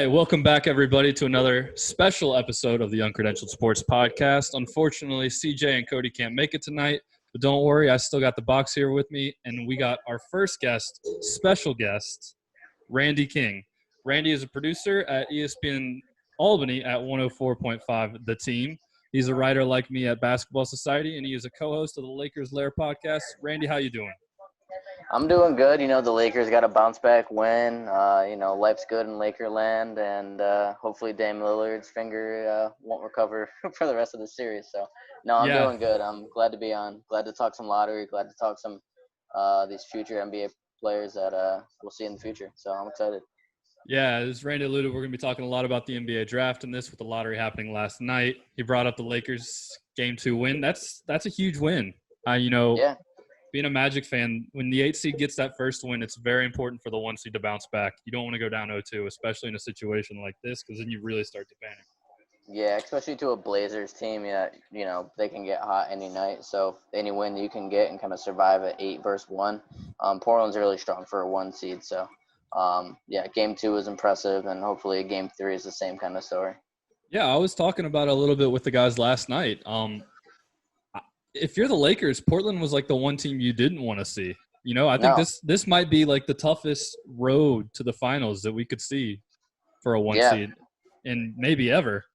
right, welcome back, everybody, to another special episode of the Uncredentialed Sports Podcast. Unfortunately, CJ and Cody can't make it tonight, but don't worry, I still got the box here with me, and we got our first guest, special guest, Randy King. Randy is a producer at ESPN Albany at 104.5 The Team. He's a writer like me at Basketball Society, and he is a co-host of the Lakers Lair podcast. Randy, how you doing? I'm doing good. The Lakers got a bounce back win. Life's good in Lakerland, and hopefully Dame Lillard's finger won't recover for the rest of the series. So, no, I'm doing good. I'm glad to be on. Glad to talk some lottery. Glad to talk some these future NBA players that we'll see in the future. So I'm excited. Yeah, as Randy alluded, we're going to be talking a lot about the NBA draft and this with the lottery happening last night. He brought up the Lakers Game 2 win. That's a huge win. Yeah. Being a Magic fan, when the 8 seed gets that first win, it's very important for the 1 seed to bounce back. You don't want to go down 0-2, especially in a situation like this, because then you really start to panic. Yeah, especially to a Blazers team, they can get hot any night. So any win you can get and kind of survive at 8 versus 1. Portland's really strong for a 1 seed. So, Game 2 was impressive, and hopefully Game 3 is the same kind of story. Yeah, I was talking about it a little bit with the guys last night. If you're the Lakers, Portland was like the one team you didn't want to see. I think this might be like the toughest road to the finals that we could see for a 1 seed, and maybe ever.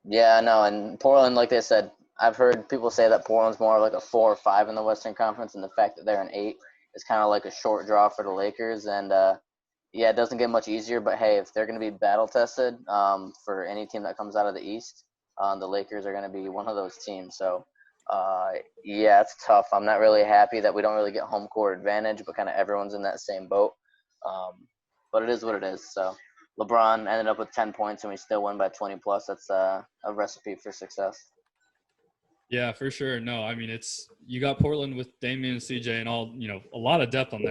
Yeah, I know. And Portland, like they said, I've heard people say that Portland's more like a 4 or 5 in the Western Conference, and the fact that they're an 8 is kind of like a short draw for the Lakers. And it doesn't get much easier. But hey, if they're going to be battle tested for any team that comes out of the East, the Lakers are going to be one of those teams. So. It's tough. I'm not really happy that we don't really get home court advantage, but kind of everyone's in that same boat. But it is what it is. So LeBron ended up with 10 points and we still won by 20 plus. That's a recipe for success. Yeah, for sure. No, I mean, you got Portland with Damian and CJ and all, a lot of depth on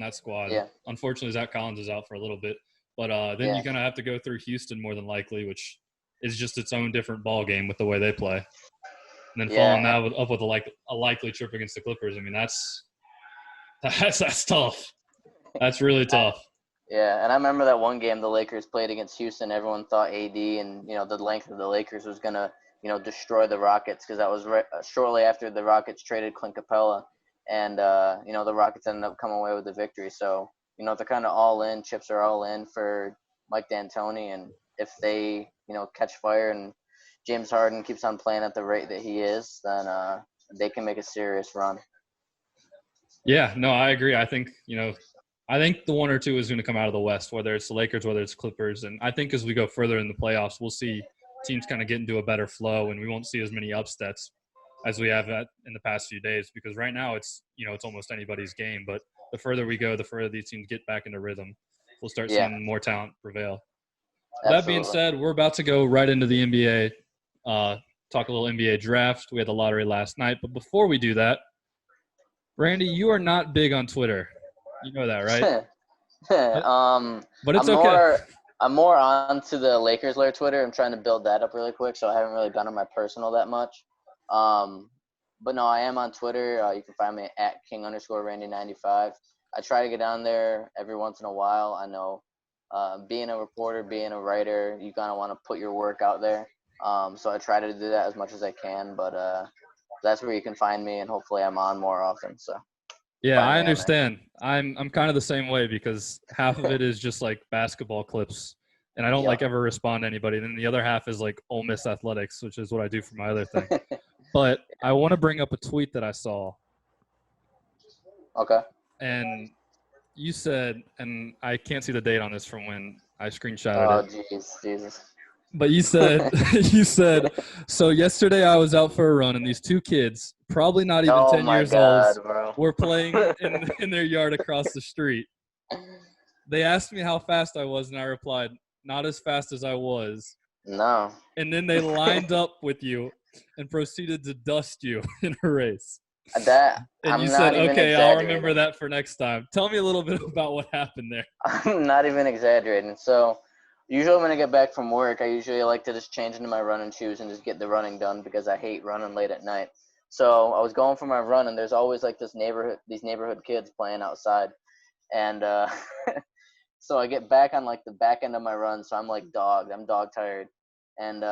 that squad. Yeah. Unfortunately, Zach Collins is out for a little bit, but then you're going to have to go through Houston more than likely, which is just its own different ball game with the way they play. And then following that up with a likely trip against the Clippers. I mean, that's tough. That's really tough. Yeah, and I remember that one game the Lakers played against Houston. Everyone thought AD and, the length of the Lakers was going to, destroy the Rockets, because that was shortly after the Rockets traded Clint Capella. And, the Rockets ended up coming away with the victory. So, they're kind of all in. Chips are all in for Mike D'Antoni. And if they, catch fire and James Harden keeps on playing at the rate that he is, then they can make a serious run. Yeah, no, I agree. I think, the 1 or 2 is going to come out of the West, whether it's the Lakers, whether it's Clippers. And I think as we go further in the playoffs, we'll see teams kind of get into a better flow, and we won't see as many upsets as we have in the past few days, because right now it's almost anybody's game. But the further we go, the further these teams get back into rhythm, we'll start seeing more talent prevail. Absolutely. That being said, we're about to go right into the NBA. Talk a little NBA draft. We had the lottery last night, but before we do that, Randy, you are not big on Twitter. You know that, right? But it's okay. I'm more on to the Lakers Lair Twitter. I'm trying to build that up really quick, so I haven't really gone on my personal that much. But no, I am on Twitter. You can find me at @King_Randy95. I try to get down there every once in a while. I know being a reporter, being a writer, you kind of want to put your work out there. So I try to do that as much as I can, but that's where you can find me, and hopefully I'm on more often. So yeah, I understand. I'm kind of the same way, because half of it is just like basketball clips, and I don't ever respond to anybody. Then the other half is like Ole Miss athletics, which is what I do for my other thing. But I want to bring up a tweet that I saw. Okay. And you said, and I can't see the date on this from when I screenshotted it. Oh, Jesus. But you said, so yesterday I was out for a run, and these 2 kids, probably not even 10 years old, were playing in their yard across the street. They asked me how fast I was, and I replied, not as fast as I was. No. And then they lined up with you and proceeded to dust you in a race. And you said, okay, I'll remember that for next time. Tell me a little bit about what happened there. I'm not even exaggerating. So usually when I get back from work, I usually like to just change into my running shoes and just get the running done, because I hate running late at night. So I was going for my run, and there's always like these neighborhood kids playing outside. And So I get back on like the back end of my run, so I'm like I'm dog tired, and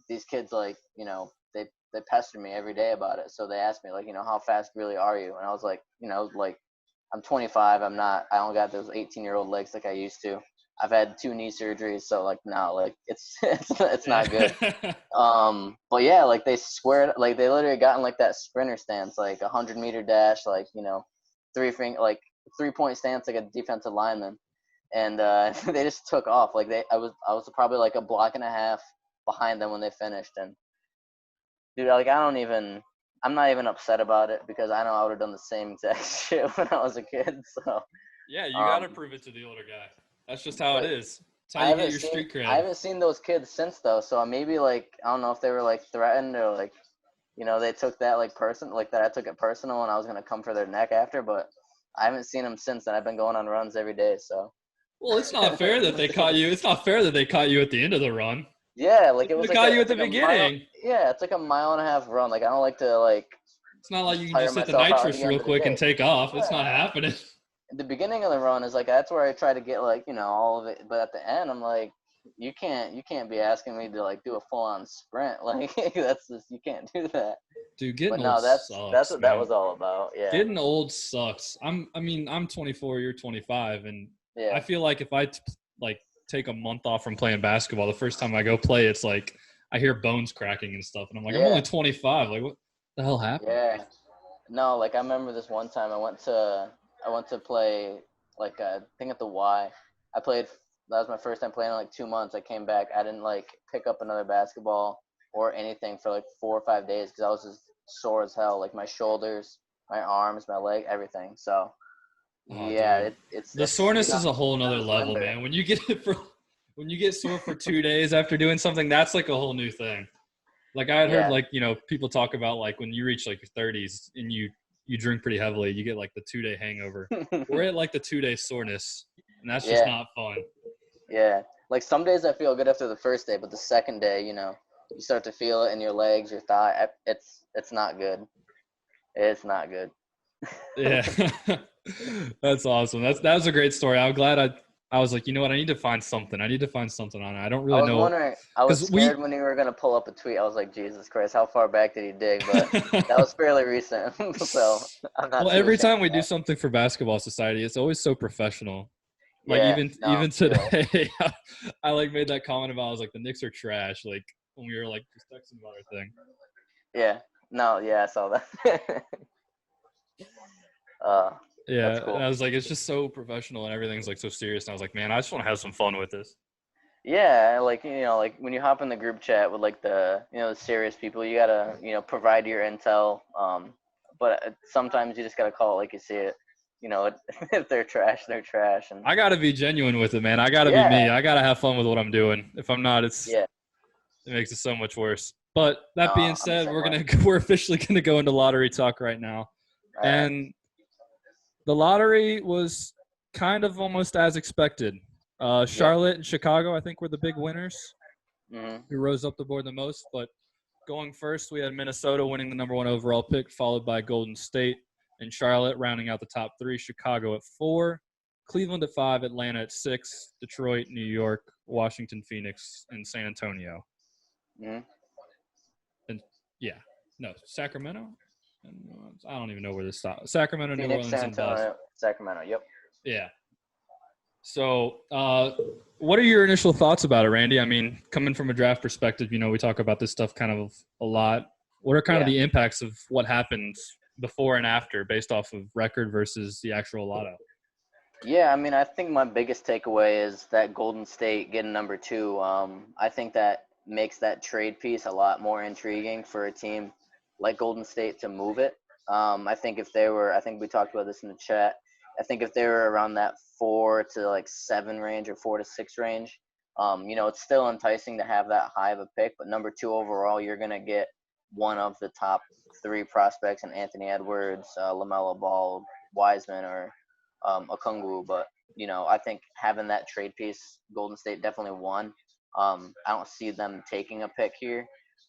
these kids like they pester me every day about it. So they ask me like how fast really are you, and I was like like I'm 25. I don't got those 18-year-old legs like I used to. I've had 2 knee surgeries, so like no, like it's it's not good. But yeah, like they squared, like they literally got in like that sprinter stance, like 100-meter dash, like 3-point stance like a defensive lineman, and they just took off. Like I was probably like a block and a half behind them when they finished, and dude, like I'm not even upset about it because I know I would have done the same exact shit when I was a kid. So Yeah, you got to prove it to the older guy. That's just how it but is. It's how you get your street I cred. haven't seen those kids since though. So maybe like I don't know if they were like threatened or like they took that like that I took it personal and I was gonna come for their neck after. But I haven't seen them since, and I've been going on runs every day. So. Well, it's not fair that they caught you. It's not fair that they caught you at the end of the run. Yeah, like They it should was have like caught you at it's the like a mile. beginning. Yeah, it's like a mile and a half run. Like I don't like to like It's not like you just can tire just hit the myself out at nitrous the real end of the quick and day. take off. It's not Yeah. happening. At the beginning of the run is like that's where I try to get like all of it, but at the end I'm like, you can't be asking me to like do a full on sprint. Like that's just you can't do that. Dude, getting But old no, that's sucks, what that man. was all about. Yeah, Getting old sucks. I'm 24, you're 25, and I yeah, feel like if like take a month off from playing basketball, the first time I go play, it's like I hear bones cracking and stuff, and I'm like, I'm only yeah, 25. Like, what the hell happened? yeah. No, like I remember this one time I went to play like I think at the Y. I played that was my first time playing in like 2 months. I came back. I didn't like pick up another basketball or anything for like 4 or 5 days because I was just sore as hell. Like my shoulders, my arms, my leg, everything. So Oh, yeah, dude, it's the it's soreness is a whole not nother as level, limber. man. When you get it for when you get sore for 2 days after doing something, that's like a whole new thing. Like I had heard, Yeah, like people talk about like when you reach like your 30s and you drink pretty heavily, you get like the 2 day hangover. We're at like the 2 day soreness, and that's just yeah, not fun. yeah. Like some days I feel good after the first day, but the second day, you start to feel it in your legs, your thigh. It's not good. It's not good. Yeah, that's awesome. That was a great story. I'm glad I was like, you know what, I need to find something. I need to find something on it. I don't I really was know wondering. I was because scared when you were gonna pull up a tweet. I was like, Jesus Christ, how far back did he dig? But that was fairly recent, so I'm not well, too every ashamed time we of do that. something for Basketball Society, it's always so professional. Like Yeah, no, even you're right. today, I like made that comment about I was like the Knicks are trash. Like when we were like just texting about our thing. Yeah, no, yeah, I saw that. uh, that's Yeah, and cool. I was like, it's just so professional and everything's like so serious. And I was like, man, I just want to have some fun with this. Yeah, like like when you hop in the group chat with like the serious people, you gotta provide your intel. But sometimes you just gotta call it like you see it. If they're trash, they're trash, and I got to be genuine with it, man. I got to be me. yeah, I got to have fun with what I'm doing. If I'm not, yeah. it makes it so much worse. But that being No, I'm the said, same way. we're officially gonna go into lottery talk right now, All right. and the lottery was kind of almost as expected. Yeah. Charlotte and Chicago, I think, were the big winners Mhm. who rose up the board the most. But going first, we had Minnesota winning the number 1 overall pick, followed by Golden State and Charlotte rounding out the top 3. Chicago at 4, Cleveland at 5, Atlanta at 6, Detroit, New York, Washington, Phoenix, and San Antonio. Mhm. And yeah, no, Sacramento. I don't even know where this stops. Sacramento, New Phoenix, Orleans, San and Dallas. Antonio, Sacramento. Yep. Yeah. So, what are your initial thoughts about it, Randy? I mean, coming from a draft perspective, we talk about this stuff kind of a lot. What are kind of Yeah. the impacts of what happens before and after based off of record versus the actual lotto? Yeah, I mean, I think my biggest takeaway is that Golden State getting number 2. I think that makes that trade piece a lot more intriguing for a team like Golden State to move it. I think we talked about this in the chat. I think if they were around that 4 to 7 range or 4 to 6 range, it's still enticing to have that high of a pick. But number 2 overall, you're gonna get one of the top 3 prospects in Anthony Edwards, LaMelo Ball, Wiseman, or Okongwu, but I think having that trade piece, Golden State definitely won. I don't see them taking a pick here.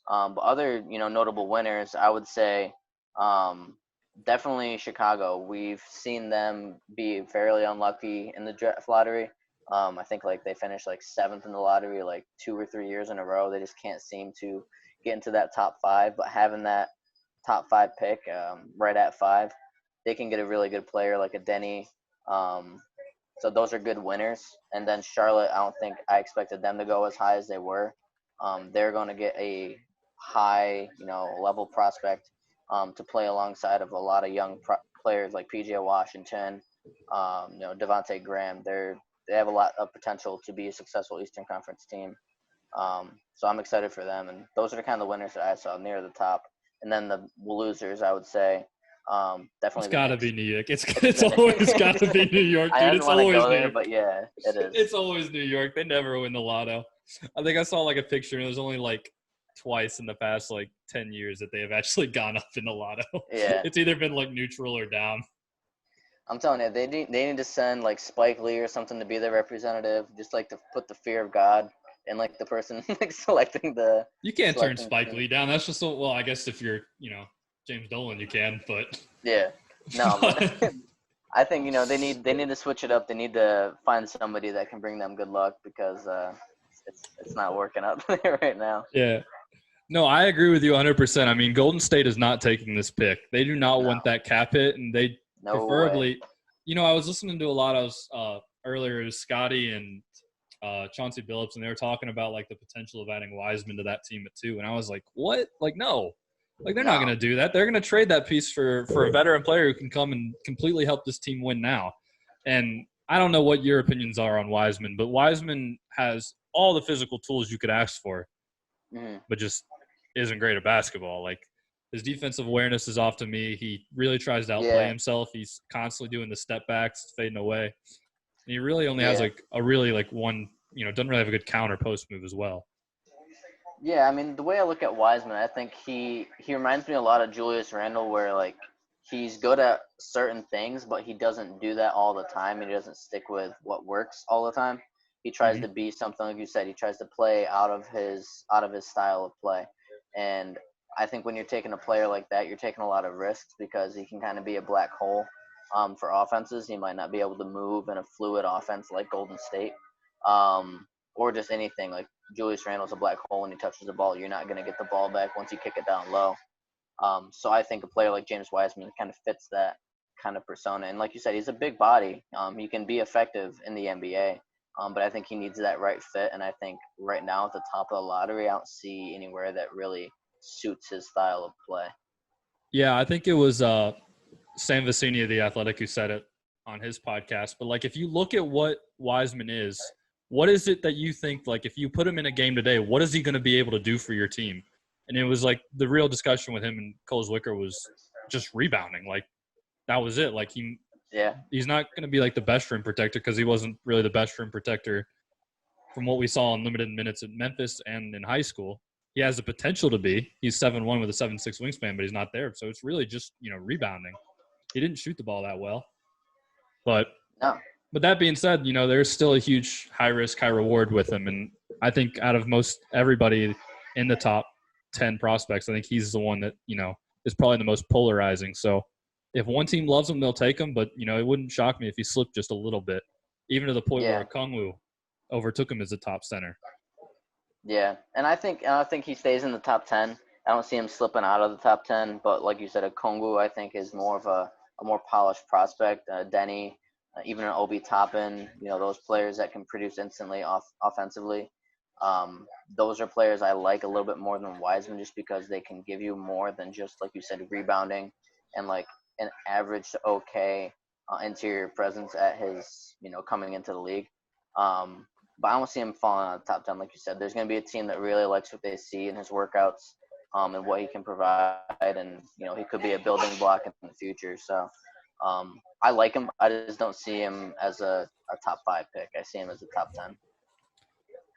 But other notable winners, I would say definitely Chicago. We've seen them be fairly unlucky in the draft lottery. I think like they finished like 7th in the lottery like 2 or 3 years in a row. They just can't seem to get into that top 5. But having that top 5 pick right at 5, they can get a really good player like a Denny. So those are good winners. And then Charlotte, I expected them to go as high as they were. They're going to get a high, level prospect to play alongside of a lot of young players like PJ Washington, Devontae Graham. They have a lot of potential to be a successful Eastern Conference team. So I'm excited for them. And those are the kind of winners that I saw near the top. And then the losers, I would say, definitely It's got to Knicks. be New York. It's always got to be New York, dude. I It's didn't want to always go New there, York. but yeah, it is. It's always New York. They never win the lotto. I think I saw like a picture, and it was only like twice in the past like 10 years that they have actually gone up in the lotto. Yeah. It's either been like neutral or down. I'm telling you, they need to send like Spike Lee or something to be their representative, just like to put the fear of God in like the person like selecting the. You can't turn selecting Spike team. Lee down. That's just well, I guess if you're James Dolan, you can, but Yeah, no, but I think they need to switch it up. They need to find somebody that can bring them good luck because it's not working out there right now. Yeah. No, I agree with you 100%. I mean, Golden State is not taking this pick. They do not want that cap hit, and they preferably – I was listening to a lot of earlier – Scotty and Chauncey Billups, and they were talking about, like, the potential of adding Wiseman to that team at 2. And I was like, what? Like, no. Like, they're not going to do that. They're going to trade that piece for a veteran player who can come and completely help this team win now. And I don't know what your opinions are on Wiseman, but Wiseman has all the physical tools you could ask for, but just – isn't great at basketball. Like, his defensive awareness is off to me. He really tries to outplay himself. He's constantly doing the step backs, fading away. And he really only has like a really like one, doesn't really have a good counter post move as well. Yeah, I mean, the way I look at Wiseman, I think he reminds me a lot of Julius Randle, where like he's good at certain things, but he doesn't do that all the time. He doesn't stick with what works all the time. He tries to be something, like you said. He tries to play out of his style of play. And I think when you're taking a player like that, you're taking a lot of risks because he can kind of be a black hole for offenses. He might not be able to move in a fluid offense like Golden State or just anything. Like Julius Randle's a black hole when he touches the ball. You're not going to get the ball back once you kick it down low. So I think a player like James Wiseman kind of fits that kind of persona. And like you said, he's a big body. He can be effective in the NBA. But I think he needs that right fit, and I think right now at the top of the lottery, I don't see anywhere that really suits his style of play. Yeah, I think it was Sam Vecini of The Athletic who said it on his podcast. But, like, if you look at what Wiseman is, what is it that you think, like, if you put him in a game today, what is he going to be able to do for your team? And it was, like, the real discussion with him and Cole Zwicker was just rebounding. Like, that was it. Like, he's not going to be like the best rim protector because he wasn't really the best rim protector from what we saw in limited minutes at Memphis and in high school. He has the potential to be. He's 7'1" with a 7'6" wingspan, but he's not there. So it's really just, rebounding. He didn't shoot the ball that well. But that being said, there's still a huge high risk, high reward with him. And I think out of most everybody in the top 10 prospects, I think he's the one that, is probably the most polarizing. So if one team loves him, they'll take him. But, it wouldn't shock me if he slipped just a little bit, even to the point where Okongwu overtook him as a top center. Yeah, and I think he stays in the top 10. I don't see him slipping out of the top 10. But like you said, Okongwu, I think, is more of a more polished prospect. Denny, even an Obi Toppin, those players that can produce instantly offensively. Those are players I like a little bit more than Wiseman just because they can give you more than just, like you said, rebounding and like an average to okay interior presence at his, coming into the league. But I don't see him falling out of the top 10, like you said. There's going to be a team that really likes what they see in his workouts and what he can provide. And, he could be a building block in the future. So I like him. I just don't see him as a top 5 pick. I see him as a top 10.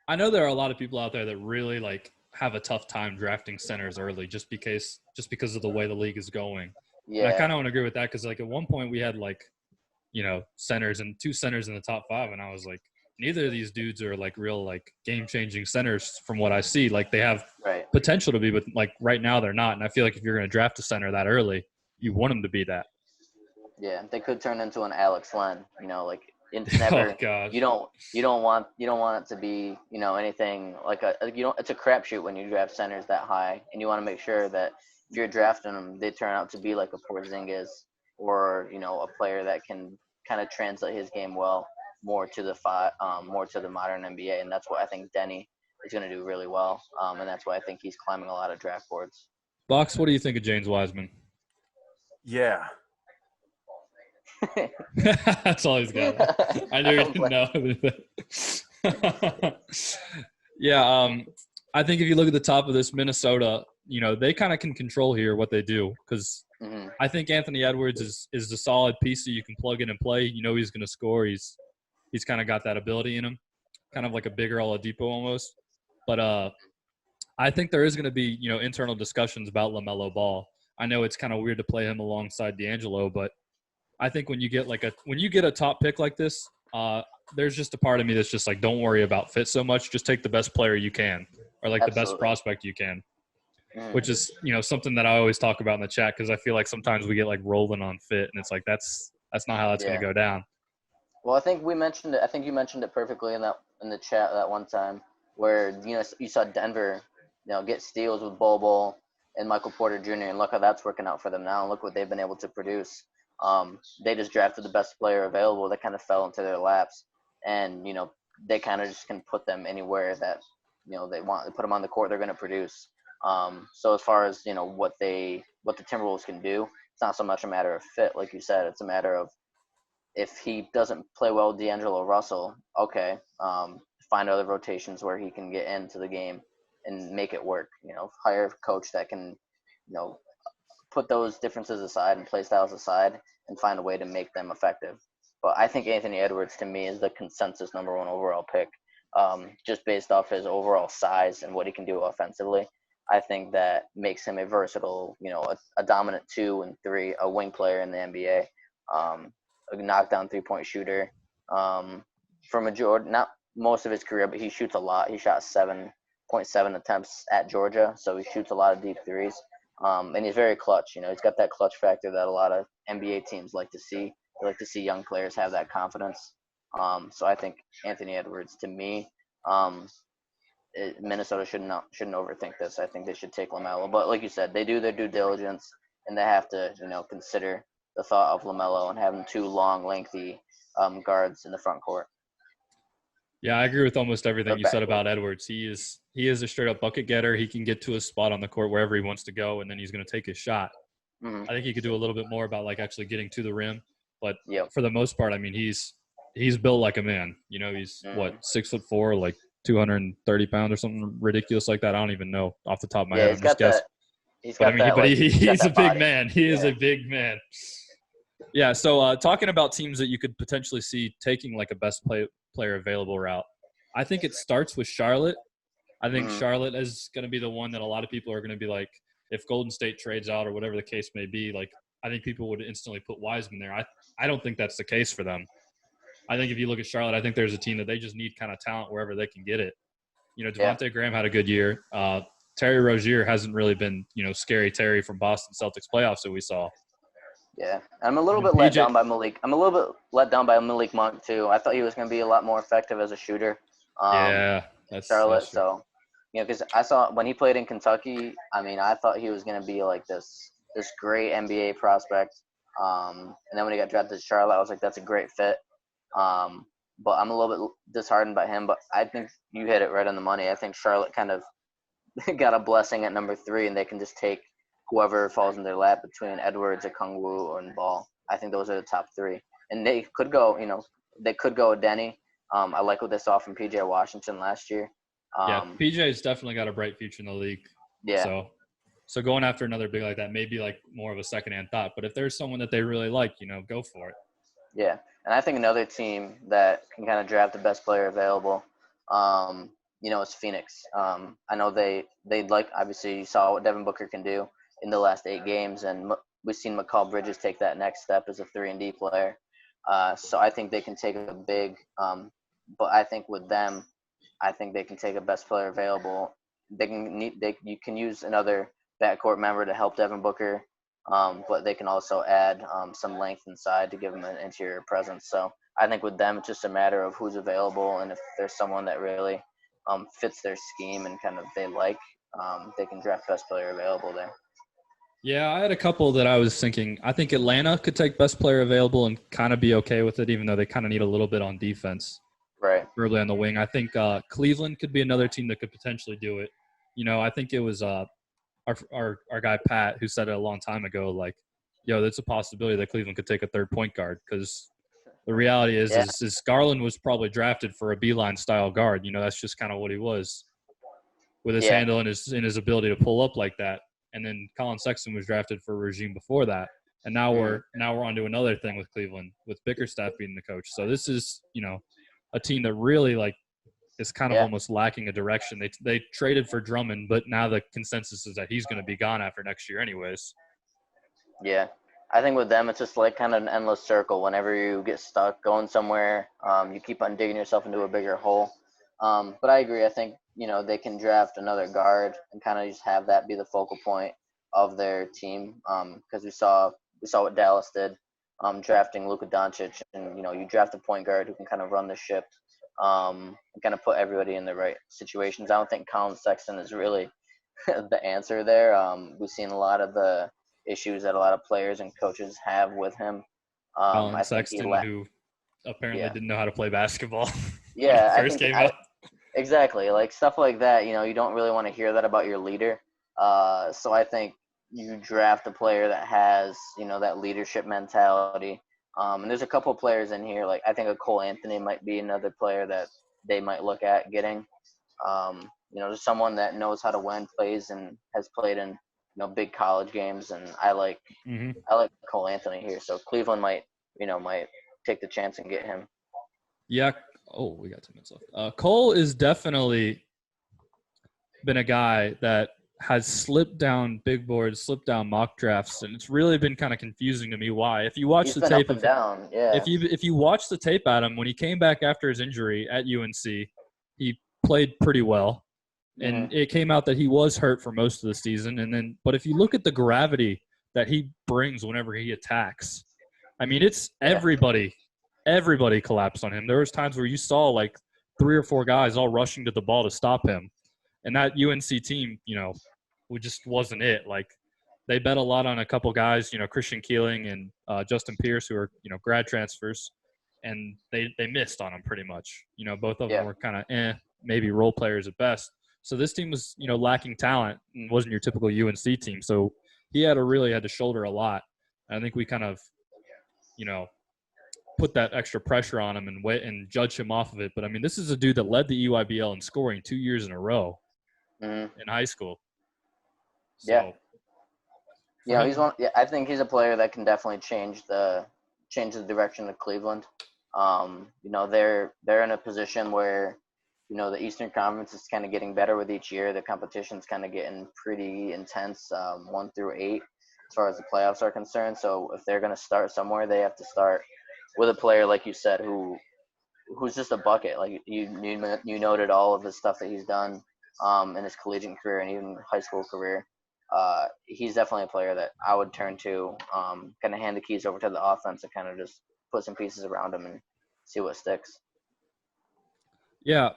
I know there are a lot of people out there that really have a tough time drafting centers early just because of the way the league is going. Yeah. And I kind of want to agree with that because at one point we had centers and 2 centers in the top 5, and I was like, neither of these dudes are real game-changing centers from what I see. They have potential to be, but right now they're not. And I feel like if you're going to draft a center that early, you want them to be that. Yeah, they could turn into an Alex Len, It's never Oh gosh. you don't want it to be anything like it's a crapshoot when you draft centers that high, and you want to make sure that if you're drafting them, they turn out to be like a Porzingis or a player that can kind of translate his game well more to the modern NBA, and that's what I think Denny is going to do really well, and that's why I think he's climbing a lot of draft boards. Box, what do you think of James Wiseman? Yeah. That's all he's got. I knew he didn't know. Yeah, I think if you look at the top of this, Minnesota, they kind of can control here what they do because I think Anthony Edwards is a solid piece that you can plug in and play. He's going to score. He's kind of got that ability in him, kind of like a bigger Oladipo almost. But I think there is going to be internal discussions about LaMelo Ball. I know it's kind of weird to play him alongside D'Angelo, but I think when you get a top pick like this, there's just a part of me that's just like, don't worry about fit so much. Just take the best player you can, or like the best prospect you can, which is something that I always talk about in the chat because I feel like sometimes we get like rolling on fit, and it's like that's not how that's going to go down. Well, I think we mentioned it. I think you mentioned it perfectly in the chat that one time where you saw Denver, get steals with Bol and Michael Porter Jr. and look how that's working out for them now. And look what they've been able to produce. They just drafted the best player available that kind of fell into their laps, and they kind of just can put them anywhere that they want. They put them on the court, they're going to produce. So as far as what the Timberwolves can do, it's not so much a matter of fit, like you said. It's a matter of if he doesn't play well with D'Angelo Russell, okay, find other rotations where he can get into the game and make it work. Hire a coach that can put those differences aside and play styles aside and find a way to make them effective. But I think Anthony Edwards, to me, is the consensus #1 overall pick, just based off his overall size and what he can do offensively. I think that makes him a versatile, a dominant 2 and 3, a wing player in the NBA, a knockdown three-point shooter. For majority, not most of his career, but he shoots a lot. He shot 7.7 attempts at Georgia, so he shoots a lot of deep threes. And he's very clutch. He's got that clutch factor that a lot of NBA teams like to see. They like to see young players have that confidence. So I think Anthony Edwards, to me, Minnesota shouldn't overthink this. I think they should take LaMelo. But like you said, they do their due diligence, and they have to, consider the thought of LaMelo and having 2 long, lengthy guards in the front court. Yeah, I agree with almost everything you said about Edwards. He is a straight-up bucket getter. He can get to a spot on the court wherever he wants to go, and then he's going to take his shot. I think he could do a little bit more about like actually getting to the rim, but for the most part, I mean, he's built like a man. He's 6'4", like 230 pounds or something ridiculous like that. I don't even know off the top of my head. I'm just guessing. He's a big man. He is a big man. Yeah. So talking about teams that you could potentially see taking like a best player available route, I think it starts with Charlotte. I think Charlotte is going to be the one that a lot of people are going to be like, if Golden State trades out or whatever the case may be, like I think people would instantly put Wiseman there. I don't think that's the case for them. I think if you look at Charlotte, I think there's a team that they just need kind of talent wherever they can get it. Devontae Graham had a good year. Terry Rozier hasn't really been, scary Terry from Boston Celtics playoffs that we saw. Yeah, I'm a little bit let down by Malik. I'm a little bit let down by Malik Monk too. I thought he was going to be a lot more effective as a shooter. That's Charlotte. That's so, because I saw when he played in Kentucky, I mean, I thought he was going to be like this great NBA prospect. And then when he got drafted to Charlotte, I was like, that's a great fit. But I'm a little bit disheartened by him. But I think you hit it right on the money. I think Charlotte kind of got a blessing at number 3, and they can just take whoever falls in their lap between Edwards, Okongwu, and Ball. I think those are the top 3. And they could go, they could go with Denny. I like what they saw from P.J. Washington last year. PJ's definitely got a bright future in the league. Yeah. So going after another big like that may be like more of a secondhand thought. But if there's someone that they really like, go for it. Yeah. And I think another team that can kind of draft the best player available, is Phoenix. I know they'd like, obviously you saw what Devin Booker can do in the last 8 games, and we've seen Mikal Bridges take that next step as a 3-and-D player. So I think they can take a big, but I think with them, I think they can take a best player available. You can use another backcourt member to help Devin Booker, but they can also add some length inside to give him an interior presence. So I think with them, it's just a matter of who's available, and if there's someone that really fits their scheme and kind of they like, they can draft best player available there. Yeah, I had a couple that I was thinking. I think Atlanta could take best player available and kind of be okay with it, even though they kind of need a little bit on defense. Right. Early on the wing. I think Cleveland could be another team that could potentially do it. I think it was our guy Pat who said it a long time ago, like, that's a possibility that Cleveland could take a third point guard, because the reality is Garland was probably drafted for a beeline style guard. That's just kind of what he was, with his handle and his ability to pull up like that. And then Colin Sexton was drafted for a regime before that. And now we're on to another thing with Cleveland, with Bickerstaff being the coach. So this is, a team that really is kind of almost lacking a direction. They traded for Drummond, but now the consensus is that he's going to be gone after next year anyways. Yeah. I think with them, it's just like kind of an endless circle. Whenever you get stuck going somewhere, you keep on digging yourself into a bigger hole. But I agree. I think, they can draft another guard and kind of just have that be the focal point of their team. Because we saw what Dallas did, drafting Luka Doncic, and, you draft a point guard who can kind of run the ship, and kind of put everybody in the right situations. I don't think Colin Sexton is really the answer there. We've seen a lot of the issues that a lot of players and coaches have with him. Colin Sexton, who apparently didn't know how to play basketball when he first came up. Exactly. Like stuff like that, you don't really want to hear that about your leader. So I think you draft a player that has, that leadership mentality. And there's a couple players in here, like I think a Cole Anthony might be another player that they might look at getting. Just someone that knows how to win, plays, and has played in, big college games. And I like Cole Anthony here. So Cleveland might take the chance and get him. Yeah. Oh, we got 2 minutes left. Cole is definitely been a guy that has slipped down big boards, slipped down mock drafts, and it's really been kind of confusing to me why. If you watch the tape of down, if you watch the tape at him when he came back after his injury at UNC, he played pretty well, and it came out that he was hurt for most of the season. But if you look at the gravity that he brings whenever he attacks, I mean, it's everybody collapsed on him. There was times where you saw like 3 or 4 guys all rushing to the ball to stop him. And that UNC team, just wasn't it. Like, they bet a lot on a couple guys, Christian Keeling and Justin Pierce, who are, grad transfers, and they missed on them pretty much. Both of them were kind of maybe role players at best. So this team was, lacking talent and wasn't your typical UNC team. So he had to shoulder a lot. And I think we kind of, put that extra pressure on him and wait and judge him off of it. But I mean, this is a dude that led the EYBL in scoring 2 years in a row in high school. So, he's one. Yeah, I think he's a player that can definitely change the direction of Cleveland. They're in a position where, the Eastern Conference is kind of getting better with each year. The competition's kind of getting pretty intense, 1 through 8, as far as the playoffs are concerned. So if they're going to start somewhere, they have to start with a player, like you said, who's just a bucket. Like you noted all of the stuff that he's done in his collegiate career and even high school career. He's definitely a player that I would turn to, kind of hand the keys over to the offense and kind of just put some pieces around him and see what sticks. Yeah,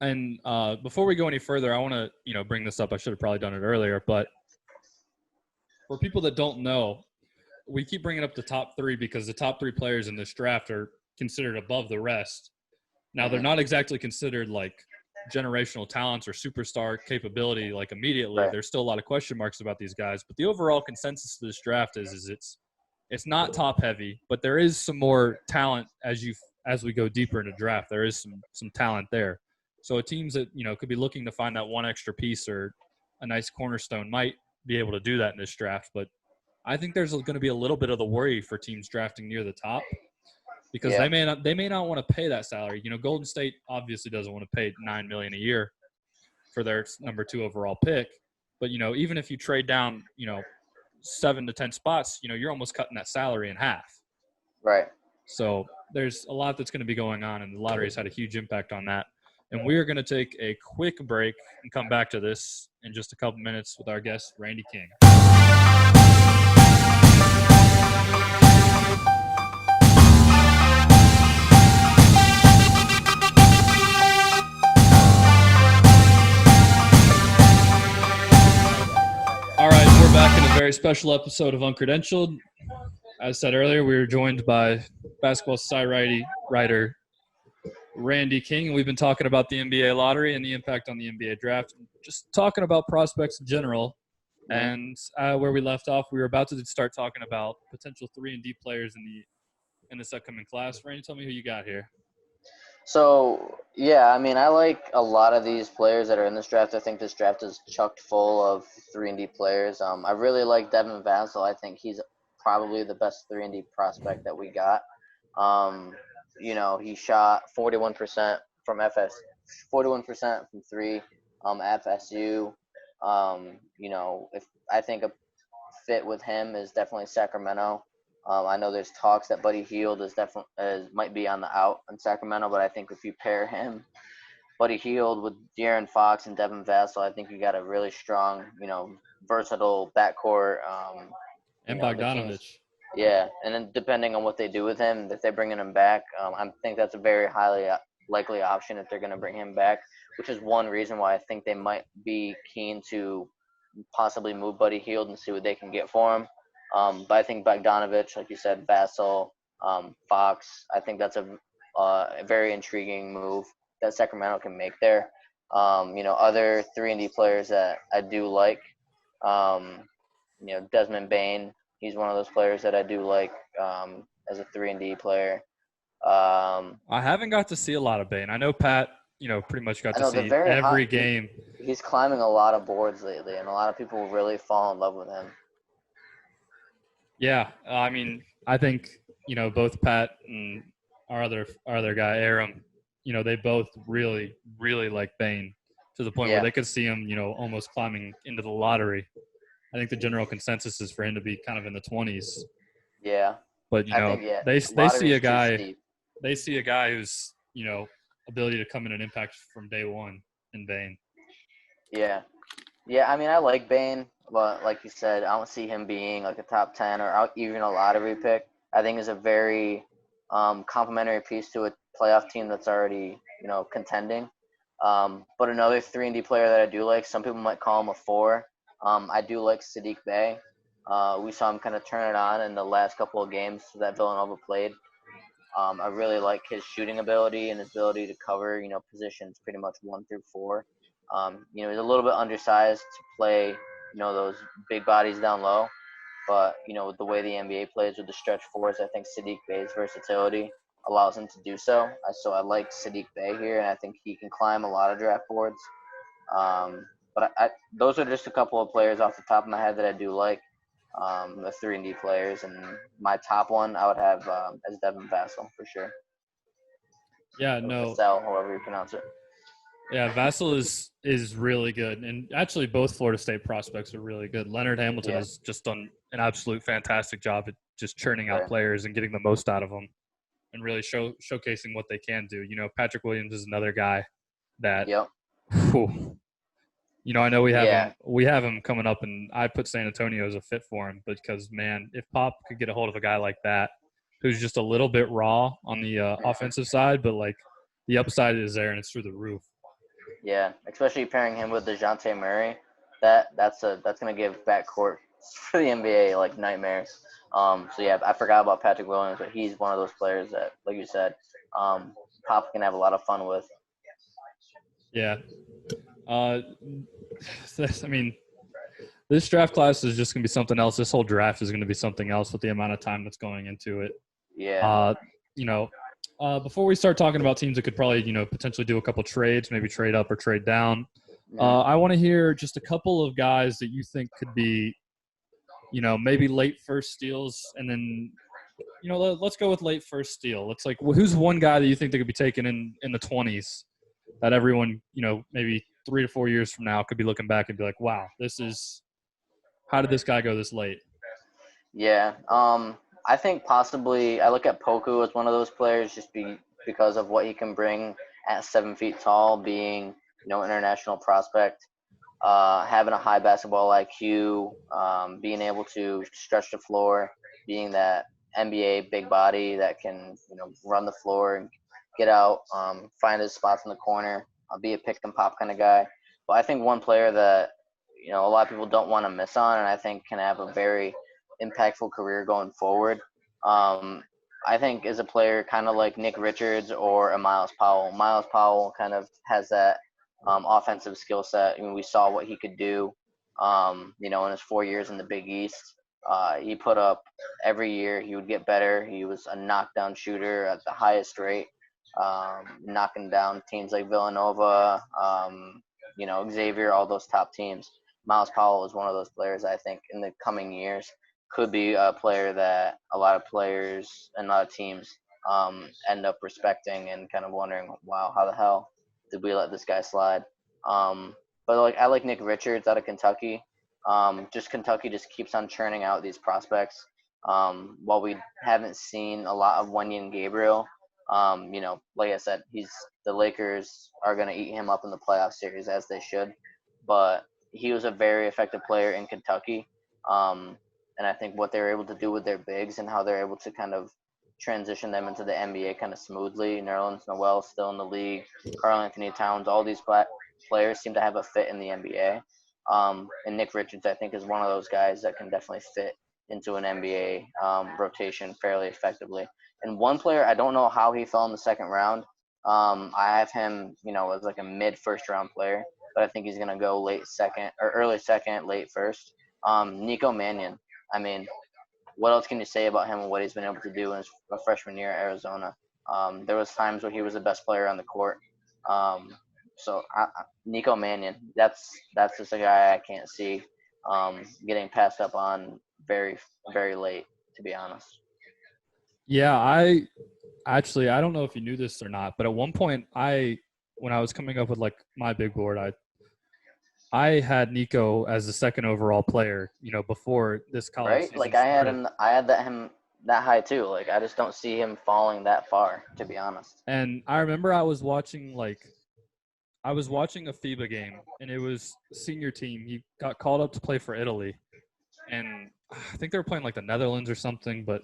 and before we go any further, I want to bring this up. I should have probably done it earlier, but for people that don't know, we keep bringing up the top 3 because the top 3 players in this draft are considered above the rest. Now, they're not exactly considered like generational talents or superstar capability like immediately. Right. There's still a lot of question marks about these guys, but the overall consensus of this draft is it's not top heavy, but there is some more talent as we go deeper into draft. There is some talent there. So teams that could be looking to find that one extra piece or a nice cornerstone might be able to do that in this draft. But I think there's going to be a little bit of the worry for teams drafting near the top because they may not want to pay that salary. Golden State obviously doesn't want to pay $9 million a year for their number 2 overall pick. But even if you trade down 7 to 10 spots, you're almost cutting that salary in half. Right. So there's a lot that's going to be going on, and the lottery has had a huge impact on that. And we are going to take a quick break and come back to this in just a couple minutes with our guest, Randy King. back in a very special episode of Uncredentialed. As said earlier, we were joined by Basketball Society writer Randy King, and we've been talking about the NBA lottery and the impact on the NBA draft, just talking about prospects in general. And where we left off, we were about to start talking about potential 3-and-D players in this upcoming class. Randy, tell me who you got here. So, yeah, I mean, I like a lot of these players that are in this draft. I think this draft is chocked full of 3-and-D players. I really like Devin Vassell. I think he's probably the best 3-and-D prospect that we got. He shot 41% from 41% from three at FSU. If I think a fit with him is definitely Sacramento. I know there's talks that Buddy Hield might be on the out in Sacramento, but I think if you pair him, Buddy Hield, with De'Aaron Fox and Devin Vassell, I think you got a really strong, versatile backcourt. And Bogdanovich. Yeah, and then depending on what they do with him, if they're bringing him back, I think that's a very highly likely option if they're going to bring him back, which is one reason why I think they might be keen to possibly move Buddy Hield and see what they can get for him. But I think Bogdanovich, like you said, Vassell, Fox, I think that's a very intriguing move that Sacramento can make there. Other 3-and-D players that I do like, Desmond Bane, he's one of those players that I do like as a 3-and-D player. I haven't got to see a lot of Bane. I know Pat, pretty much got to see every game. He's climbing a lot of boards lately, and a lot of people really fall in love with him. Yeah, I mean, I think both Pat and our other guy Aram, they both really, really like Bane to the point where they could see him, almost climbing into the lottery. I think the general consensus is for him to be kind of in the 20s. Yeah, but they see a guy. They see a guy who's ability to come in and impact from day one in Bane. Yeah. I mean, I like Bane, but like you said, I don't see him being like a top 10 or even a lottery pick. I think is a very complementary piece to a playoff team that's already contending. But another 3-and-D player that I do like, some people might call him a 4. I do like Saddiq Bey. We saw him kind of turn it on in the last couple of games that Villanova played. I really like his shooting ability and his ability to cover, positions pretty much 1 through 4. He's a little bit undersized to play, those big bodies down low. But, with the way the NBA plays with the stretch fours, I think Saddiq Bey's versatility allows him to do so. So I like Saddiq Bey here, and I think he can climb a lot of draft boards. But those are just a couple of players off the top of my head that I do like. The 3-and-D players, and my top one I would have as Devin Vassell for sure. Yeah, no. Vassell, however you pronounce it. Yeah, Vassell is really good, and actually both Florida State prospects are really good. Leonard Hamilton has just done an absolute fantastic job at just churning out players and getting the most out of them, and really showcasing what they can do. Patrick Williams is another guy that. Yep. I know we have him coming up, and I put San Antonio as a fit for him because, man, if Pop could get a hold of a guy like that who's just a little bit raw on the offensive side, but like the upside is there and it's through the roof. Yeah, especially pairing him with DeJounte Murray, that's gonna give backcourt for the NBA like nightmares. So yeah, I forgot about Patrick Williams, but he's one of those players that, like you said, Pop can have a lot of fun with. Yeah. This draft class is just going to be something else. This whole draft is going to be something else with the amount of time that's going into it. Yeah. Before we start talking about teams that could probably, potentially do a couple trades, maybe trade up or trade down, I want to hear just a couple of guys that you think could be, maybe late first steals, and then, let's go with late first steal. It's like, who's one guy that you think they could be taken in the 20s that everyone, maybe 3 to 4 years from now could be looking back and be like, wow, how did this guy go this late? Yeah. I think possibly I look at Poku as one of those players just because of what he can bring at 7 feet tall, being, international prospect, having a high basketball IQ, being able to stretch the floor, being that NBA big body that can, run the floor and get out, find his spots in the corner, be a pick and pop kind of guy. But I think one player that, a lot of people don't want to miss on, and I think can have a very impactful career going forward. Um, I think as a player, kind of like Nick Richards or a Miles Powell. Miles Powell kind of has that offensive skill set. I mean, we saw what he could do, in his 4 years in the Big East. He put up every year. He would get better. He was a knockdown shooter at the highest rate, knocking down teams like Villanova, Xavier, all those top teams. Miles Powell is one of those players I think in the coming years could be a player that a lot of players and a lot of teams end up respecting and kind of wondering, wow, how the hell did we let this guy slide? But I like Nick Richards out of Kentucky. Just Kentucky just keeps on churning out these prospects. While we haven't seen a lot of Wenyen Gabriel, like I said, the Lakers are going to eat him up in the playoff series as they should. But he was a very effective player in Kentucky. And I think what they're able to do with their bigs and how they're able to kind of transition them into the NBA kind of smoothly. Nerlens Noel still in the league, Karl Anthony Towns, all these black players seem to have a fit in the NBA. And Nick Richards, I think, is one of those guys that can definitely fit into an NBA rotation fairly effectively. And one player, I don't know how he fell in the second round. I have him, as like a mid first round player, but I think he's going to go late second or early second, late first. Nico Mannion. I mean, what else can you say about him and what he's been able to do in his freshman year at Arizona? There was times where he was the best player on the court. Nico Mannion, that's just a guy I can't see getting passed up on very, very late, to be honest. Yeah, I don't know if you knew this or not, but at one point when I was coming up with like my big board, I had Nico as the second overall player, before this college Right? season Like started. I had him that high too. Like I just don't see him falling that far, to be honest. And I remember I was watching a FIBA game, and it was senior team. He got called up to play for Italy, and I think they were playing like the Netherlands or something. But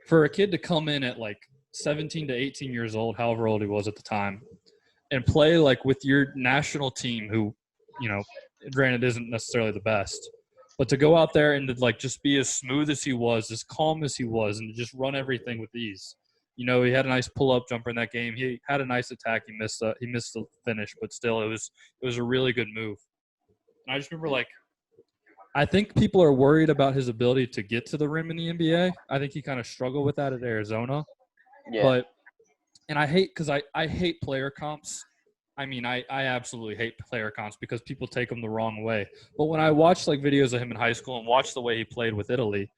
for a kid to come in at like 17 to 18 years old, however old he was at the time, and play like with your national team, who, granted isn't necessarily the best, but to go out there and to like just be as smooth as he was, as calm as he was, and to just run everything with ease. He had a nice pull-up jumper in that game. He had a nice attack. He missed the finish, but still, it was a really good move. And I just remember I think people are worried about his ability to get to the rim in the NBA. I think he kind of struggled with that at Arizona. Yeah. And I hate because I hate player comps. I mean, I absolutely hate player comps because people take them the wrong way. But when I watched like videos of him in high school and watched the way he played with Italy,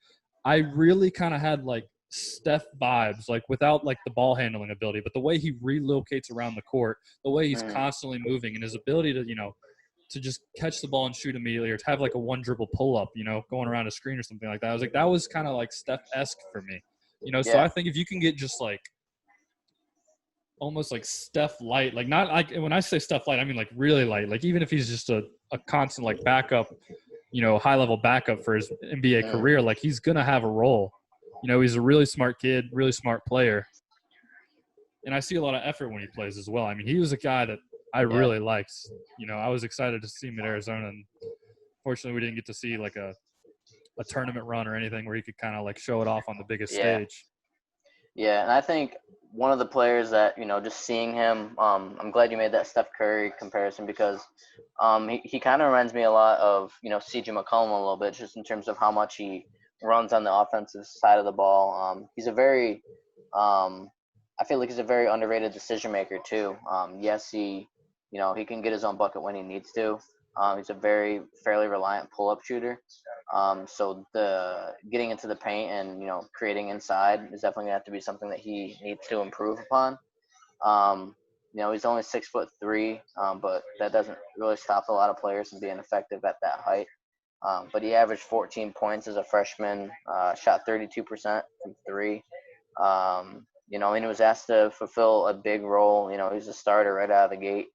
I really kind of had like Steph vibes, like without like the ball handling ability, but the way he relocates around the court, the way he's constantly moving, and his ability to to just catch the ball and shoot immediately, or to have like a one dribble pull up, going around a screen or something like that. I was like, that was kind of like Steph-esque for me, So Yeah. I think if you can get just like almost like Steph light, like not like when I say Steph light, I mean like really light. Like even if he's just a constant like backup, high level backup for his NBA career, like he's gonna have a role. He's a really smart kid, really smart player, and I see a lot of effort when he plays as well. I mean, he was a guy that I really liked. I was excited to see him at Arizona, and fortunately, we didn't get to see like a tournament run or anything where he could kind of like show it off on the biggest stage. Yeah, and I think one of the players that, just seeing him, I'm glad you made that Steph Curry comparison because he kind of reminds me a lot of, CJ McCollum a little bit, just in terms of how much he runs on the offensive side of the ball. He's a very, I feel like he's a very underrated decision maker too. Yes, he can get his own bucket when he needs to. He's a very fairly reliant pull-up shooter. So the getting into the paint and creating inside is definitely gonna have to be something that he needs to improve upon. He's only 6'3", but that doesn't really stop a lot of players from being effective at that height. But he averaged 14 points as a freshman, shot 32% from three. And he was asked to fulfill a big role. He's a starter right out of the gate.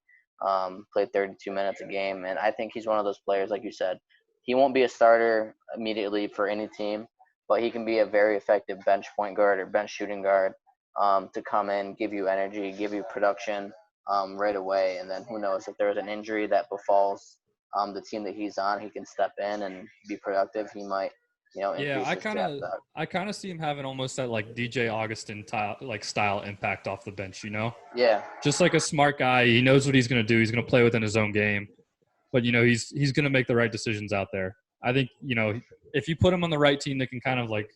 Played 32 minutes a game, and I think he's one of those players, like you said. He won't be a starter immediately for any team, but he can be a very effective bench point guard or bench shooting guard to come in, give you energy, give you production right away. And then who knows if there's an injury that befalls the team that he's on, he can step in and be productive. He might, Yeah, increase his draft stock. I kind of see him having almost that like DJ Augustin style impact off the bench, Yeah, Just like a smart guy, he knows what he's going to do. He's going to play within his own game, but he's going to make the right decisions out there. I think if you put him on the right team that can kind of like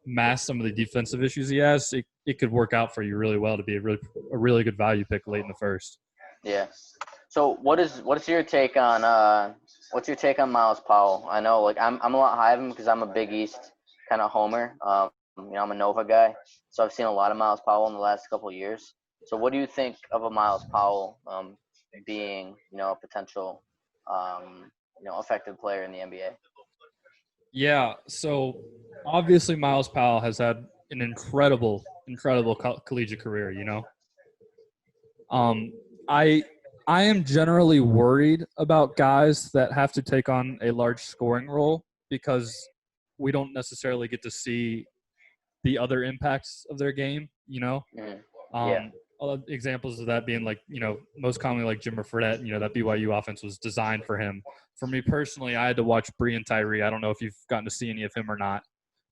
mask some of the defensive issues he has, it could work out for you really well to be a really good value pick late in the first. yeah. So what's your take on Miles Powell? I know like I'm a lot high of him because I'm a Big East kind of homer. I'm a Nova guy, so I've seen a lot of Miles Powell in the last couple of years. So what do you think of a Miles Powell being a potential effective player in the NBA? Yeah, so obviously Miles Powell has had an incredible collegiate career, I am generally worried about guys that have to take on a large scoring role because we don't necessarily get to see the other impacts of their game, Mm-hmm. Yeah. Other examples of that being like, most commonly like Jimmer Fredette, that BYU offense was designed for him. For me personally, I had to watch Bree and Tyree. I don't know if you've gotten to see any of him or not,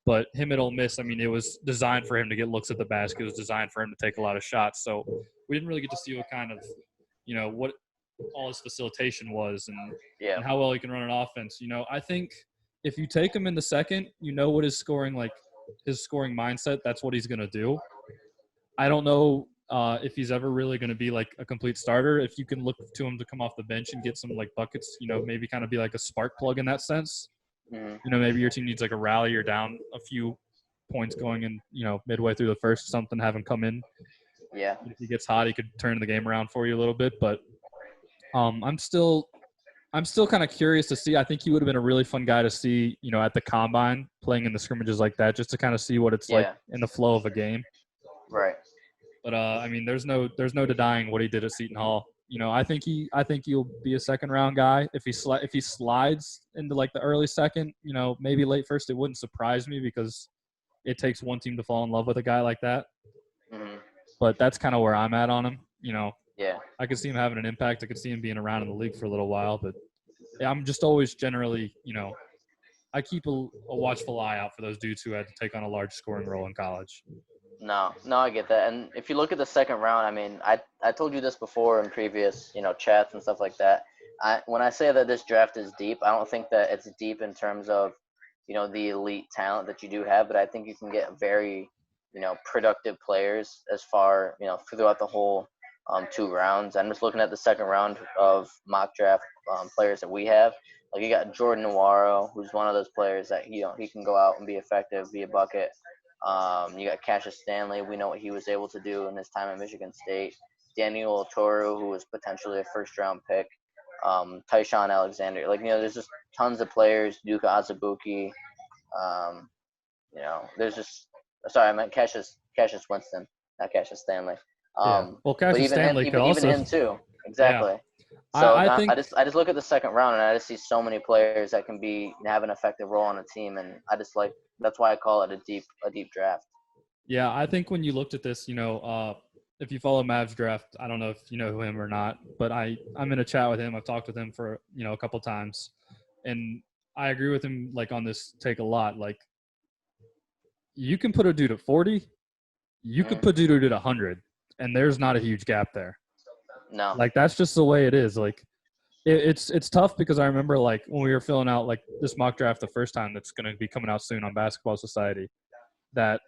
but him at Ole Miss, I mean, it was designed for him to get looks at the basket. It was designed for him to take a lot of shots. So we didn't really get to see what kind of, what all his facilitation was and how well he can run an offense. I think if you take him in the second, what his scoring mindset, that's what he's going to do. I don't know if he's ever really going to be like a complete starter. If you can look to him to come off the bench and get some like buckets, maybe kind of be like a spark plug in that sense. Mm-hmm. Maybe your team needs like a rally. You're down a few points going in, midway through the first, something, have him come in. Yeah. If he gets hot, he could turn the game around for you a little bit. But I'm still kind of curious to see. I think he would have been a really fun guy to see, at the combine playing in the scrimmages like that, just to kind of see what it's like in the flow of a game. Right. But I mean, there's no denying what he did at Seton Hall. I think he'll be a second round guy. If he slides into like the early second, maybe late first, it wouldn't surprise me because it takes one team to fall in love with a guy like that. Mm-hmm. But that's kind of where I'm at on him. Yeah. I could see him having an impact. I could see him being around in the league for a little while. But I'm just always generally, I keep a watchful eye out for those dudes who had to take on a large scoring role in college. No, I get that. And if you look at the second round, I mean, I told you this before in previous, chats and stuff like that. When I say that this draft is deep, I don't think that it's deep in terms of, the elite talent that you do have, but I think you can get very, productive players as far, throughout the whole 2 rounds. I'm just looking at the second round of mock draft players that we have. Like you got Jordan Nwaro, who's one of those players that, he can go out and be effective, be a bucket. You got Cassius Stanley. We know what he was able to do in his time at Michigan State. Daniel Oturu, who was potentially a first-round pick. Tyshawn Alexander. There's just tons of players. Duka Azubuike. There's just – sorry, I meant Cassius Winston, not Cassius Stanley. Well, But Cassius even Stanley could also – even him too. Exactly. Yeah. So I think I just look at the second round and I just see so many players that can have an effective role on a team, and I just that's why I call it a deep draft. Yeah, I think when you looked at this, if you follow Mavs draft, I don't know if you know him or not, but I'm in a chat with him. I've talked with him for a couple times, and I agree with him like on this take a lot. Like, you can put a dude at 40, you could put a dude at 100, and there's not a huge gap there. No. Like, that's just the way it is. Like, it's tough because I remember like when we were filling out like this mock draft the first time that's going to be coming out soon on Basketball Society, that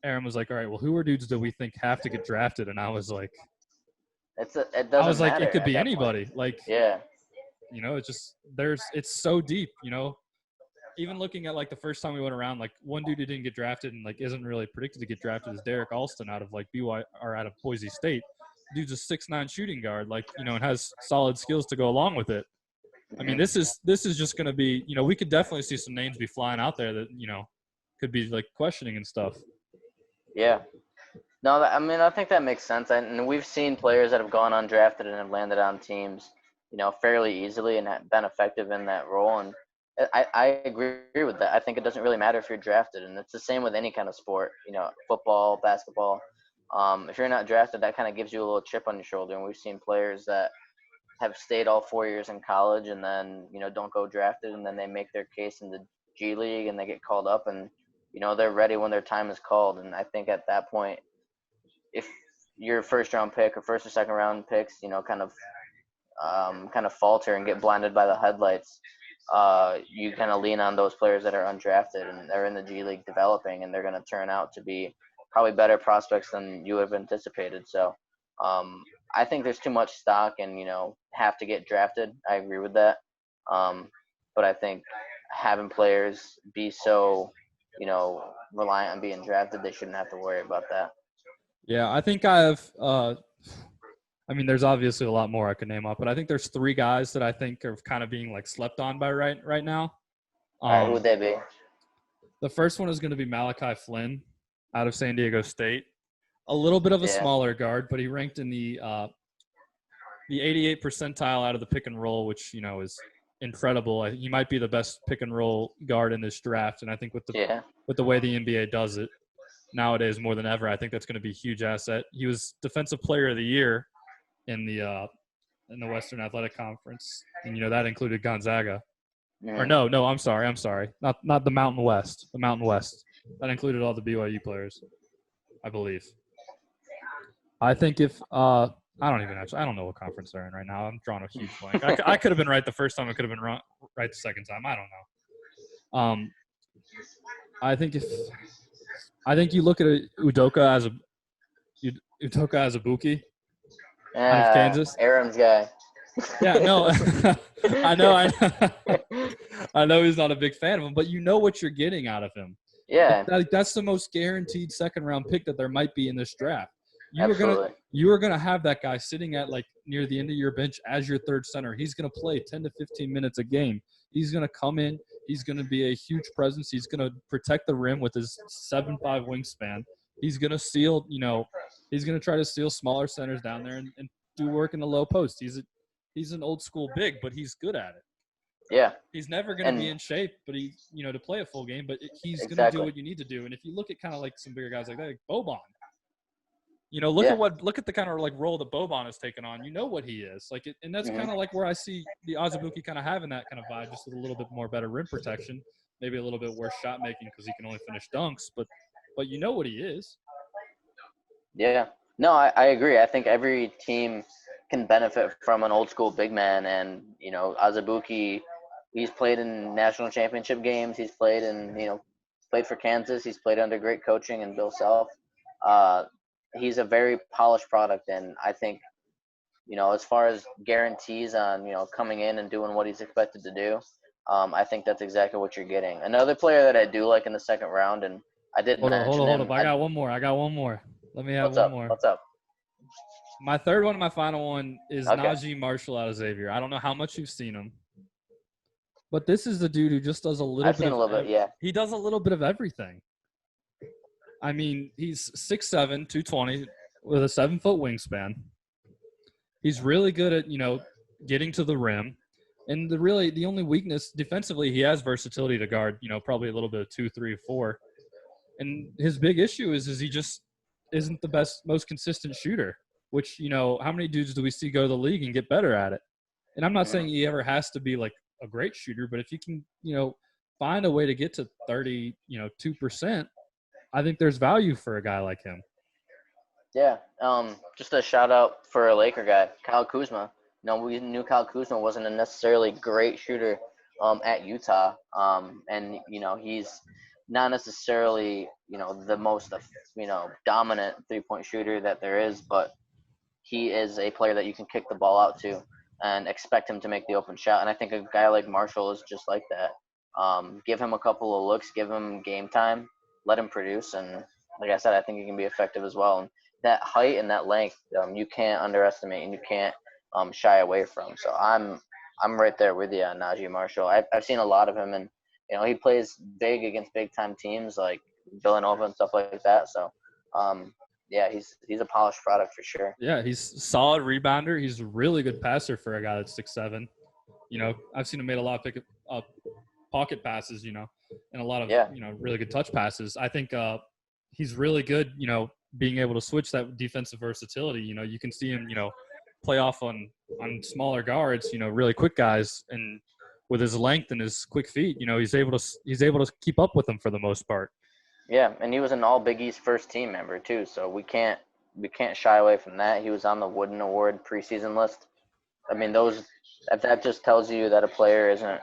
Aaron was like, all right, well, who are dudes that we think have to get drafted? And I was like, it doesn't matter. It could be anybody. Point. Like, yeah. It's just it's so deep, Even looking at like the first time we went around, like one dude who didn't get drafted and like isn't really predicted to get drafted is Derek Alston out of like BYU or out of Boise State. Dude's a 6'9" shooting guard, like, and has solid skills to go along with it. I mean, this is just going to be, we could definitely see some names be flying out there that, could be like questioning and stuff. Yeah. No, I think that makes sense. And we've seen players that have gone undrafted and have landed on teams, fairly easily and have been effective in that role. And I agree with that. I think it doesn't really matter if you're drafted. And it's the same with any kind of sport, football, basketball. If you're not drafted, that kind of gives you a little chip on your shoulder. And we've seen players that have stayed all 4 years in college and then, don't go drafted, and then they make their case in the G League and they get called up, and, they're ready when their time is called. And I think at that point, if your first round pick or first or second round picks, kind of falter and get blinded by the headlights, you kind of lean on those players that are undrafted and they're in the G League developing, and they're going to turn out to be probably better prospects than you have anticipated. So I think there's too much stock and, have to get drafted. I agree with that. But I think having players be so, reliant on being drafted, they shouldn't have to worry about that. Yeah, I think I have there's obviously a lot more I could name up, but I think there's 3 guys that I think are kind of being like slept on by right now. All right, who would they be? The first one is going to be Malachi Flynn out of San Diego State. A little bit of a smaller guard, but he ranked in the 88th percentile out of the pick and roll, which, is incredible. He might be the best pick and roll guard in this draft, and I think with the way the NBA does it nowadays more than ever, I think that's going to be a huge asset. He was Defensive Player of the Year in the Western Athletic Conference, and that included Gonzaga. Or no, I'm sorry, not the Mountain West. The Mountain West that included all the BYU players, I believe. I think if I don't know what conference they're in right now. I'm drawing a huge blank. I could have been right the first time. I could have been wrong right the second time. I don't know. I think you look at Udoka Azubuike out of Kansas. Aaron's guy. Yeah, no, I know he's not a big fan of him, but you know what you're getting out of him. Yeah, that's the most guaranteed second round pick that there might be in this draft. Absolutely. You are gonna have that guy sitting at like near the end of your bench as your third center. He's gonna play 10 to 15 minutes a game. He's gonna come in. He's gonna be a huge presence. He's gonna protect the rim with his 7'5" wingspan. He's gonna steal. He's gonna try to steal smaller centers down there and do work in the low post. He's an old school big, but he's good at it. Yeah. He's never going to be in shape, but to play a full game, but he's going to do what you need to do. And if you look at kind of like some bigger guys like that, like Boban, look at the kind of like role that Boban has taken on. You know what he is like, and that's kind of like where I see the Azubuike kind of having that kind of vibe, just with a little bit more better rim protection, maybe a little bit worse shot making because he can only finish dunks, but you know what he is. Yeah. No, I agree. I think every team can benefit from an old school big man, and Azubuike, he's played in national championship games. He's played played for Kansas. He's played under great coaching and Bill Self. He's a very polished product, and I think as far as guarantees on coming in and doing what he's expected to do, I think that's exactly what you're getting. Another player that I do like in the second round, and I did mention hold him. up. I got one more. Let me have one more. What's up? My third one and my final one is Okay. Najee Marshall out of Xavier. I don't know how much you've seen him, but this is the dude who just does a little I've bit. seen a little bit, yeah. He does a little bit of everything. I mean, he's 6'7", 220 with a 7-foot wingspan. He's really good at getting to the rim, and the only weakness defensively, he has versatility to guard probably a little bit of 2, 3, 4. And his big issue is he just isn't the most consistent shooter. Which, how many dudes do we see go to the league and get better at it? And I'm not saying he ever has to be like a great shooter, but if you can, find a way to get to 30, 2%, I think there's value for a guy like him. Yeah. Just a shout out for a Laker guy, Kyle Kuzma. We knew Kyle Kuzma wasn't a necessarily great shooter at Utah. And he's not necessarily, the most, dominant three-point shooter that there is, but he is a player that you can kick the ball out to and expect him to make the open shot. And I think a guy like Marshall is just like that. Give him a couple of looks, give him game time, let him produce. And like I said, I think he can be effective as well. And that height and that length, you can't underestimate and you can't shy away from. So I'm right there with you on Najee Marshall. I've seen a lot of him, and he plays big against big time teams like Villanova and stuff like that. So yeah, he's a polished product for sure. Yeah, he's a solid rebounder. He's a really good passer for a guy that's 6'7". I've seen him made a lot of pocket passes, and a lot of really good touch passes. I think he's really good, being able to switch that defensive versatility. You can see him, play off on on smaller guards, really quick guys, and with his length and his quick feet, he's able to keep up with them for the most part. Yeah, and he was an All Big East first team member too, so we can't shy away from that. He was on the Wooden Award preseason list. I mean, if that just tells you that a player isn't,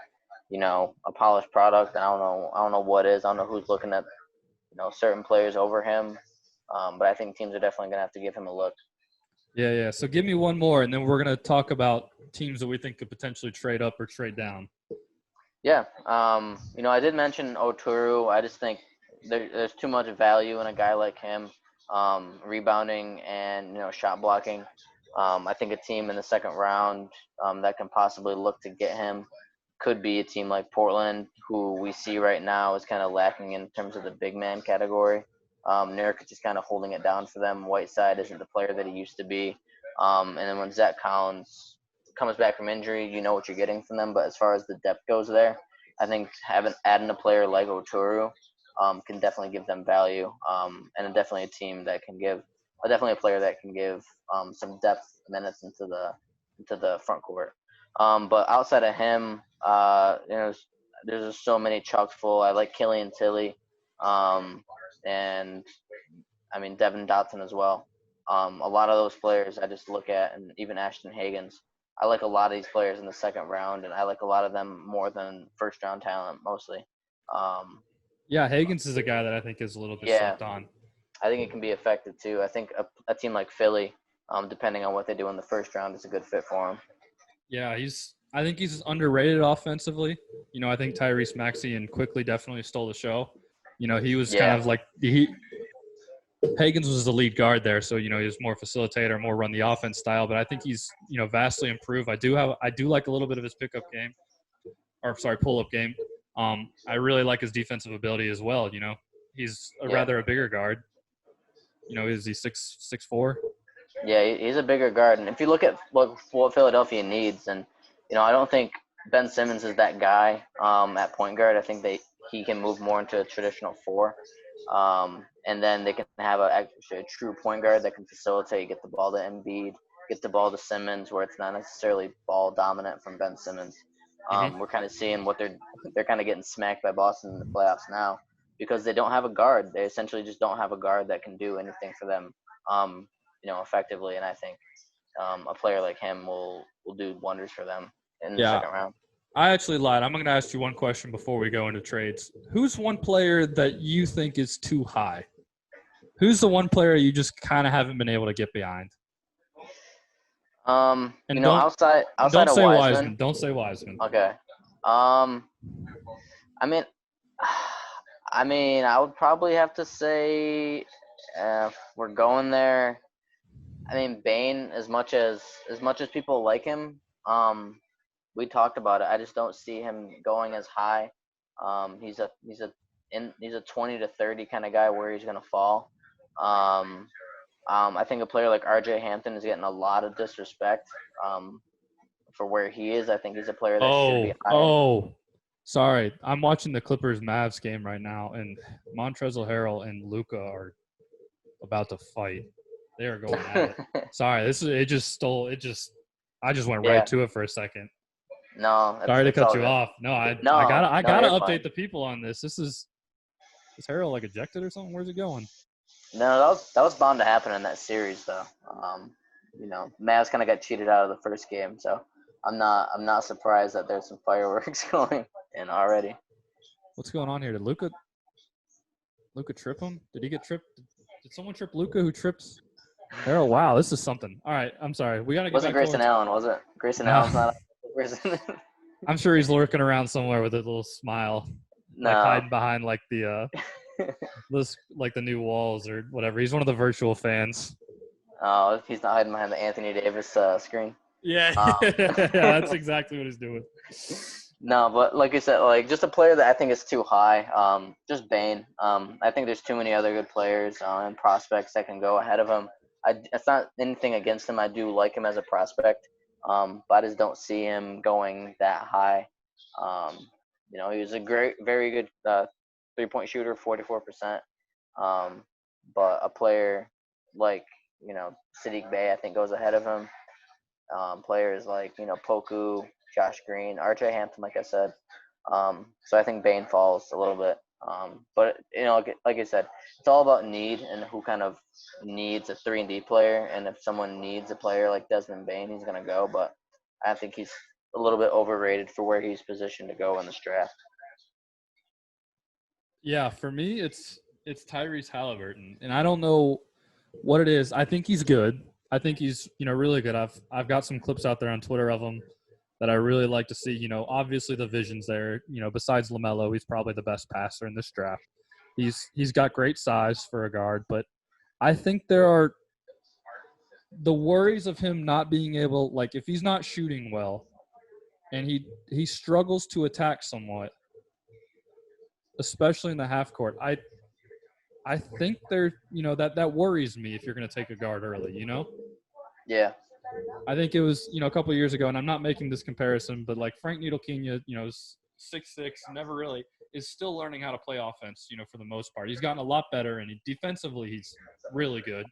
a polished product, I don't know what is. I don't know who's looking at, certain players over him. But I think teams are definitely gonna have to give him a look. Yeah. So give me one more, and then we're gonna talk about teams that we think could potentially trade up or trade down. Yeah. I did mention Oturu. I just think there's too much value in a guy like him, rebounding and shot blocking. I think a team in the second round that can possibly look to get him could be a team like Portland, who we see right now is kind of lacking in terms of the big man category. Nurkic is kind of holding it down for them. Whiteside isn't the player that he used to be. And then when Zach Collins comes back from injury, you know what you're getting from them. But as far as the depth goes there, I think adding a player like Oturu can definitely give them value. And definitely a team that can definitely a player that can give some depth minutes into the front court. But outside of him, there's just so many chock full. I like Killian Tilly, and I mean Devin Dotson as well. A lot of those players I just look at, and even Ashton Hagans. I like a lot of these players in the second round, and I like a lot of them more than first round talent mostly. Yeah, Higgins is a guy that I think is a little bit slept on. I think it can be effective too. I think a team like Philly, depending on what they do in the first round, is a good fit for him. Yeah, I think he's underrated offensively. I think Tyrese Maxey and Quickly definitely stole the show. He was kind of like Higgins was the lead guard there, so he was more facilitator, more run the offense style. But I think he's vastly improved. I do like a little bit of his pull-up game. I really like his defensive ability as well. He's rather a bigger guard. Is he 6'4"? Yeah, he's a bigger guard, and if you look at what Philadelphia needs, and I don't think Ben Simmons is that guy at point guard. I think he can move more into a traditional four, and then they can have actually a true point guard that can facilitate, get the ball to Embiid, get the ball to Simmons, where it's not necessarily ball dominant from Ben Simmons. We're kind of seeing what they're kind of getting smacked by Boston in the playoffs now because they don't have a guard. They essentially just don't have a guard that can do anything for them. Effectively, and I think a player like him will do wonders for them in the second round. I actually lied. I'm going to ask you one question before we go into trades. Who's one player that you think is too high? Who's the one player you just kind of haven't been able to get behind? Outside of Wiseman. Don't say Wiseman. Okay. I mean, I would probably have to say, if we're going there, I mean, Bane, as much as people like him, we talked about it. I just don't see him going as high. He's a 20 to 30 kind of guy where he's gonna fall. I think a player like RJ Hampton is getting a lot of disrespect for where he is. I think he's a player that should be higher. Sorry. I'm watching the Clippers-Mavs game right now, and Montrezl Harrell and Luka are about to fight. They are going at it. Sorry, I just went right to it for a second. No, sorry to cut you off. No, I gotta update the people on this. Is Harrell like ejected or something? Where's it going? No, that was bound to happen in that series though. Mavs kind of got cheated out of the first game, so I'm not surprised that there's some fireworks going in already. What's going on here? Did Luka trip him? Did he get tripped? Did someone trip Luka who tripped Harrell? Wow, this is something. All right, I'm sorry. We got to get back to Grayson Allen, was it? Grayson Allen's not I'm sure he's lurking around somewhere with a little smile. No. Like hiding behind like the like the new walls or whatever. He's one of the virtual fans. Oh, he's not hiding behind the Anthony Davis screen. Yeah, that's exactly what he's doing. No, but like I said, like just a player that I think is too high. Just Bane. I think there's too many other good players and prospects that can go ahead of him. It's not anything against him. I do like him as a prospect, but I just don't see him going that high. He was a very good 3-point shooter, 44%. But a player like Sadiq Bey, I think, goes ahead of him. players like Poku, Josh Green, RJ Hampton, like I said. So I think Bane falls a little bit. But like I said, it's all about need and who kind of needs a 3-and-D player. And if someone needs a player like Desmond Bane, he's gonna go. But I think he's a little bit overrated for where he's positioned to go in this draft. Yeah, for me, it's Tyrese Halliburton, and I don't know what it is. I think he's good. I think he's really good. I've got some clips out there on Twitter of him that I really like to see. Obviously the vision's there. Besides LaMelo, he's probably the best passer in this draft. He's got great size for a guard, but I think there are the worries of him not being able, like if he's not shooting well, and he struggles to attack somewhat, especially in the half court. I think that worries me if you're going to take a guard early. Yeah. I think it was a couple of years ago, and I'm not making this comparison, but like Frank Ntilikina, is 6'6", never really is still learning how to play offense. For the most part, he's gotten a lot better, and defensively he's really good.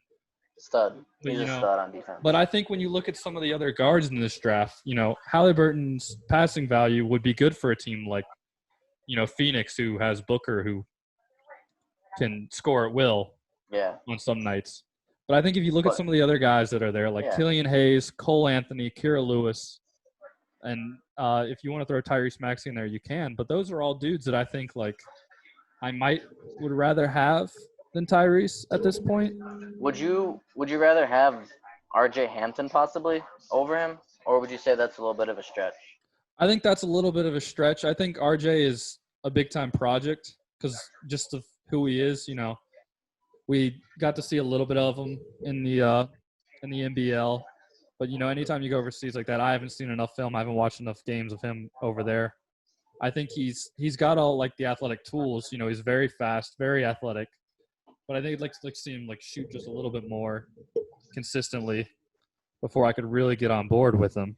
Stud. But, He's a stud on defense. But I think when you look at some of the other guards in this draft, Halliburton's passing value would be good for a team like Phoenix, who has Booker, who can score at will on some nights. But I think if you look at some of the other guys that are there, like Killian Hayes, Cole Anthony, Kira Lewis, and if you want to throw Tyrese Maxey in there, you can. But those are all dudes that I think I would rather have than Tyrese at this point. Would you rather have RJ Hampton possibly over him, or would you say that's a little bit of a stretch? I think that's a little bit of a stretch. I think RJ is a big-time project because just of who he is, we got to see a little bit of him in the NBL. But, anytime you go overseas like that, I haven't seen enough film. I haven't watched enough games of him over there. I think he's got all, the athletic tools. He's very fast, very athletic. But I think I'd like to see him, shoot just a little bit more consistently before I could really get on board with him.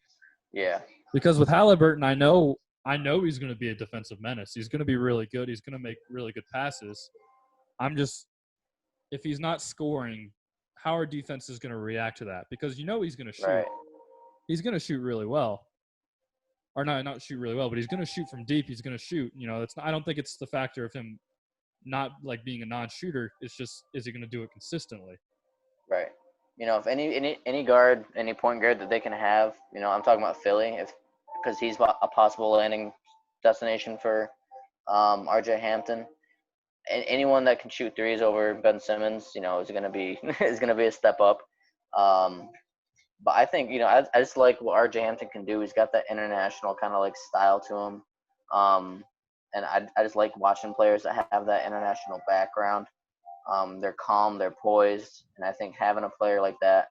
Yeah. Because with Halliburton, I know he's going to be a defensive menace. He's going to be really good. He's going to make really good passes. If he's not scoring, how are defenses going to react to that? Because he's going to shoot. Right. He's going to shoot really well. Or not shoot really well, but he's going to shoot from deep. He's going to shoot. I don't think it's the factor of him not being a non-shooter. It's just, is he going to do it consistently? Right. If any guard, any point guard that they can have, I'm talking about Philly, because he's a possible landing destination for RJ Hampton. And anyone that can shoot threes over Ben Simmons, is going to be a step up. But I think I just like what RJ Hampton can do. He's got that international kind of style to him. And I just like watching players that have that international background. They're calm, they're poised, and I think having a player like that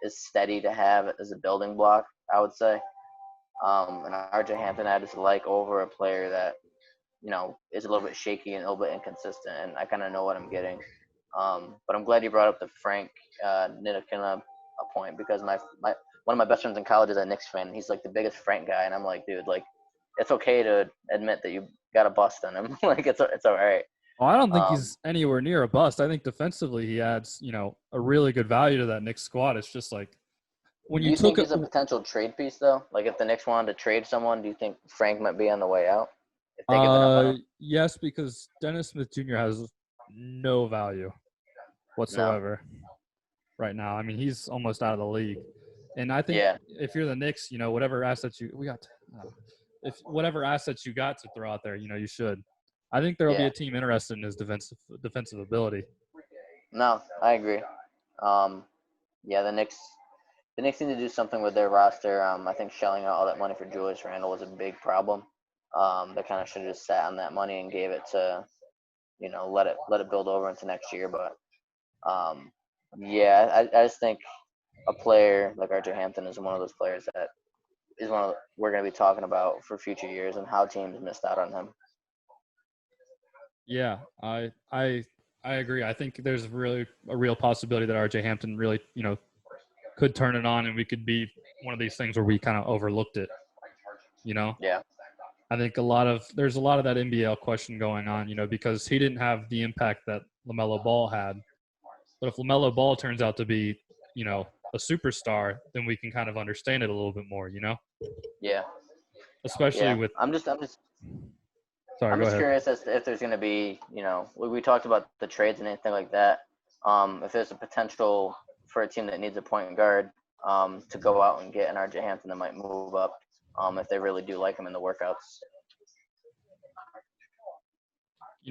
is steady to have as a building block, I would say. And RJ Hampton I just like over a player that, is a little bit shaky and a little bit inconsistent, and I kind of know what I'm getting. But I'm glad you brought up the Frank Ntilikina point, because my one of my best friends in college is a Knicks fan. He's the biggest Frank guy, and I'm like, dude, it's okay to admit that you got a bust on him. It's all right. Well, I don't think he's anywhere near a bust. I think defensively he adds, a really good value to that Knicks squad. It's just when you think he's a potential trade piece though? If the Knicks wanted to trade someone, do you think Frank might be on the way out? If they give enough on him? Yes, because Dennis Smith Jr. has no value whatsoever right now. I mean, he's almost out of the league. And I think if you're the Knicks, whatever assets whatever assets you got to throw out there, you should. I think there will be a team interested in his defensive ability. No, I agree. The Knicks need to do something with their roster. I think shelling out all that money for Julius Randle was a big problem. They kind of should have just sat on that money and gave it to, let it build over into next year. But I just think a player like RJ Hampton is one of those players that is we're going to be talking about for future years, and how teams missed out on him. Yeah, I agree. I think there's really a real possibility that RJ Hampton really, could turn it on, and we could be one of these things where we kind of overlooked it. Yeah. I think there's a lot of that NBL question going on, because he didn't have the impact that LaMelo Ball had. But if LaMelo Ball turns out to be, a superstar, then we can kind of understand it a little bit more, Yeah. especially Yeah. with. I'm just Sorry, I'm go just ahead. curious as to if there's going to be, we talked about the trades and anything like that. If there's a potential for a team that needs a point guard to go out and get an RJ Hampton that might move up if they really do like him in the workouts.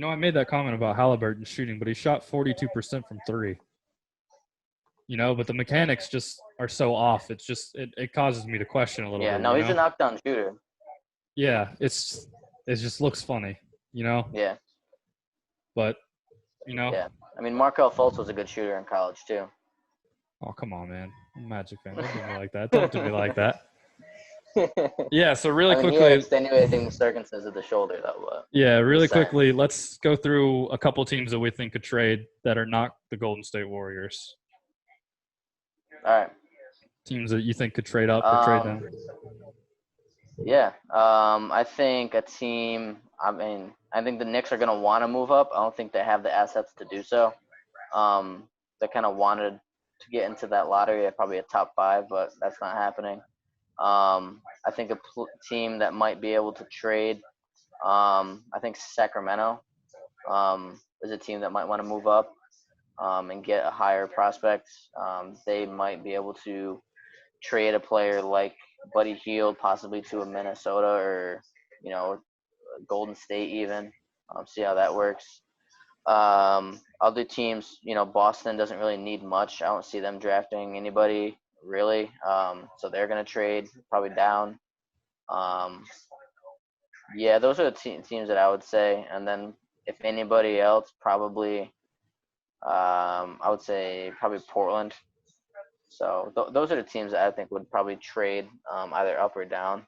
I made that comment about Halliburton shooting, but he shot 42% from three. But the mechanics just are so off. It's just it causes me to question a little bit. Yeah, no, he's a knockdown shooter. Yeah, it just looks funny, Yeah. But Yeah. I mean, Markelle Fultz was a good shooter in college too. Oh, come on, man. I'm a Magic fan. Don't do me like that. Don't do me like that. Yeah, so really I mean, quickly. he had extenuating circumstances of the shoulder, though. But yeah, really quickly, let's go through a couple teams that we think could trade that are not the Golden State Warriors. All right. Teams that you think could trade up or trade down. Yeah. I think a team. I think the Knicks are going to want to move up. I don't think they have the assets to do so. They kind of wanted to get into that lottery, probably a top 5, but that's not happening. I think a team that might be able to trade. I think Sacramento is a team that might want to move up and get a higher prospect. They might be able to trade a player like Buddy Hield possibly to a Minnesota or, Golden State even. See how that works. Other teams, Boston doesn't really need much. I don't see them drafting anybody really. So they're going to trade probably down. Yeah, those are the teams that I would say. And then if anybody else, probably I would say probably Portland. So those are the teams that I think would probably trade either up or down.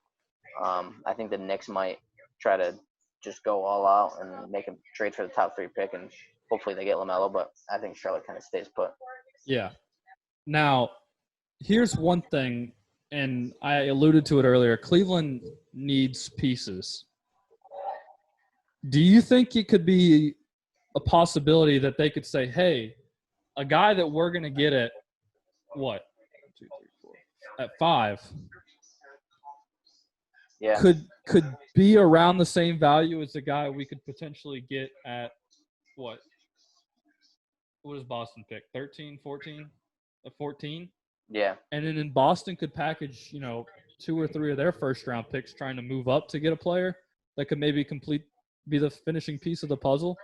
I think the Knicks might try to just go all out and make a trade for the top 3 pick, and hopefully they get LaMelo, but I think Charlotte kind of stays put. Yeah. Now, here's one thing, and I alluded to it earlier. Cleveland needs pieces. Do you think it could be a possibility that they could say, hey, a guy that we're going to get at what? 1, 2, 3, 4. At 5. Yeah. Could be around the same value as the guy we could potentially get at what? What does Boston pick? 13, 14? At 14? Yeah. And then in Boston could package, 2 or 3 of their first round picks trying to move up to get a player that could maybe be the finishing piece of the puzzle.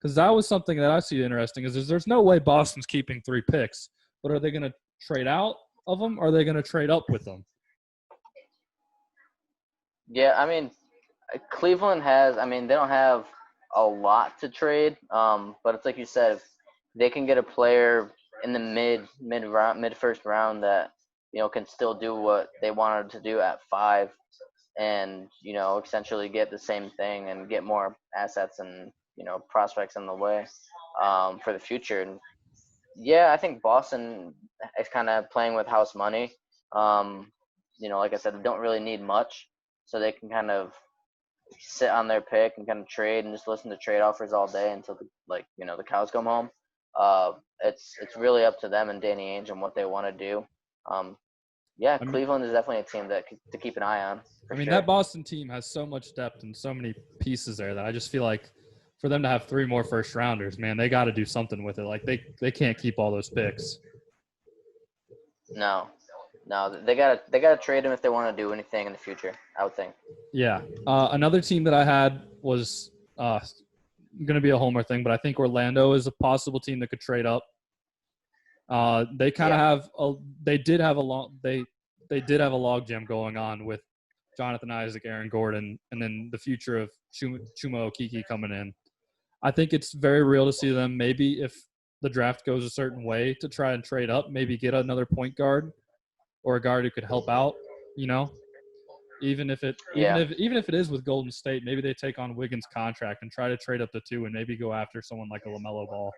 Because that was something that I see interesting is there's no way Boston's keeping 3 picks, but are they going to trade out of them or are they going to trade up with them? Yeah, Cleveland has, they don't have a lot to trade, but it's like you said, if they can get a player in the mid first round that, can still do what they wanted to do at 5 and, essentially get the same thing and get more assets and, prospects in the way for the future. And yeah, I think Boston is kind of playing with house money. Like I said, they don't really need much. So they can kind of sit on their pick and kind of trade and just listen to trade offers all day until the cows come home. It's really up to them and Danny Ainge and what they want to do. Cleveland is definitely a team to keep an eye on. That Boston team has so much depth and so many pieces there that I just feel like for them to have 3 more first rounders, man, they got to do something with it. Like they can't keep all those picks. No, they gotta trade him if they want to do anything in the future, I would think. Yeah. Another team that I had was going to be a homer thing, but I think Orlando is a possible team that could trade up. They kind of they did have a logjam going on with Jonathan Isaac, Aaron Gordon, and then the future of Chuma Okeke coming in. I think it's very real to see them maybe if the draft goes a certain way to try and trade up, maybe get another point guard or a guard who could help out, even if it is with Golden State, maybe they take on Wiggins' contract and try to trade up to 2 and maybe go after someone like a LaMelo Ball.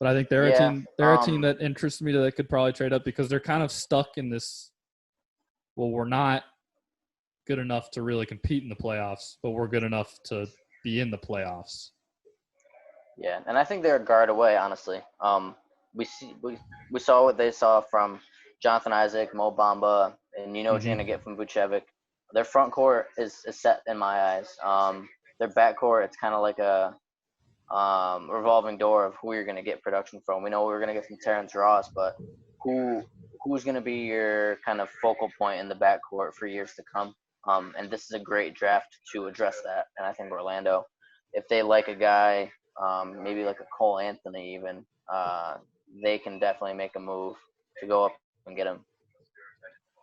But I think they're a team that interests me that could probably trade up because they're kind of stuck in this. Well, we're not good enough to really compete in the playoffs, but we're good enough to be in the playoffs. Yeah, and I think they're a guard away, honestly. we saw what they saw from Jonathan Isaac, Mo Bamba, and you know what you're gonna get from Vucevic. Their front court is set in my eyes. Their back court, it's kind of like a revolving door of who you're gonna get production from. We know we're gonna get from Terrence Ross, but who's gonna be your kind of focal point in the backcourt for years to come? And this is a great draft to address that. And I think Orlando, if they like a guy, maybe like a Cole Anthony even, they can definitely make a move to go up and get him.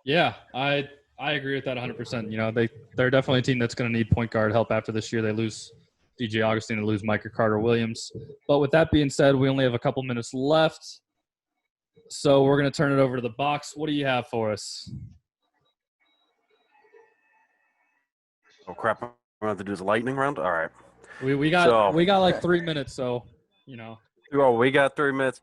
Yeah, I agree with that 100%. You know, they're definitely a team that's going to need point guard help after this year. They lose DJ Augustine and lose Micah Carter-Williams. But with that being said, we only have a couple minutes left. So we're going to turn it over to the box. What do you have for us? Oh, crap. I'm going to have to do the lightning round? All right. We got like 3 minutes, so, you know. Oh, we got 3 minutes.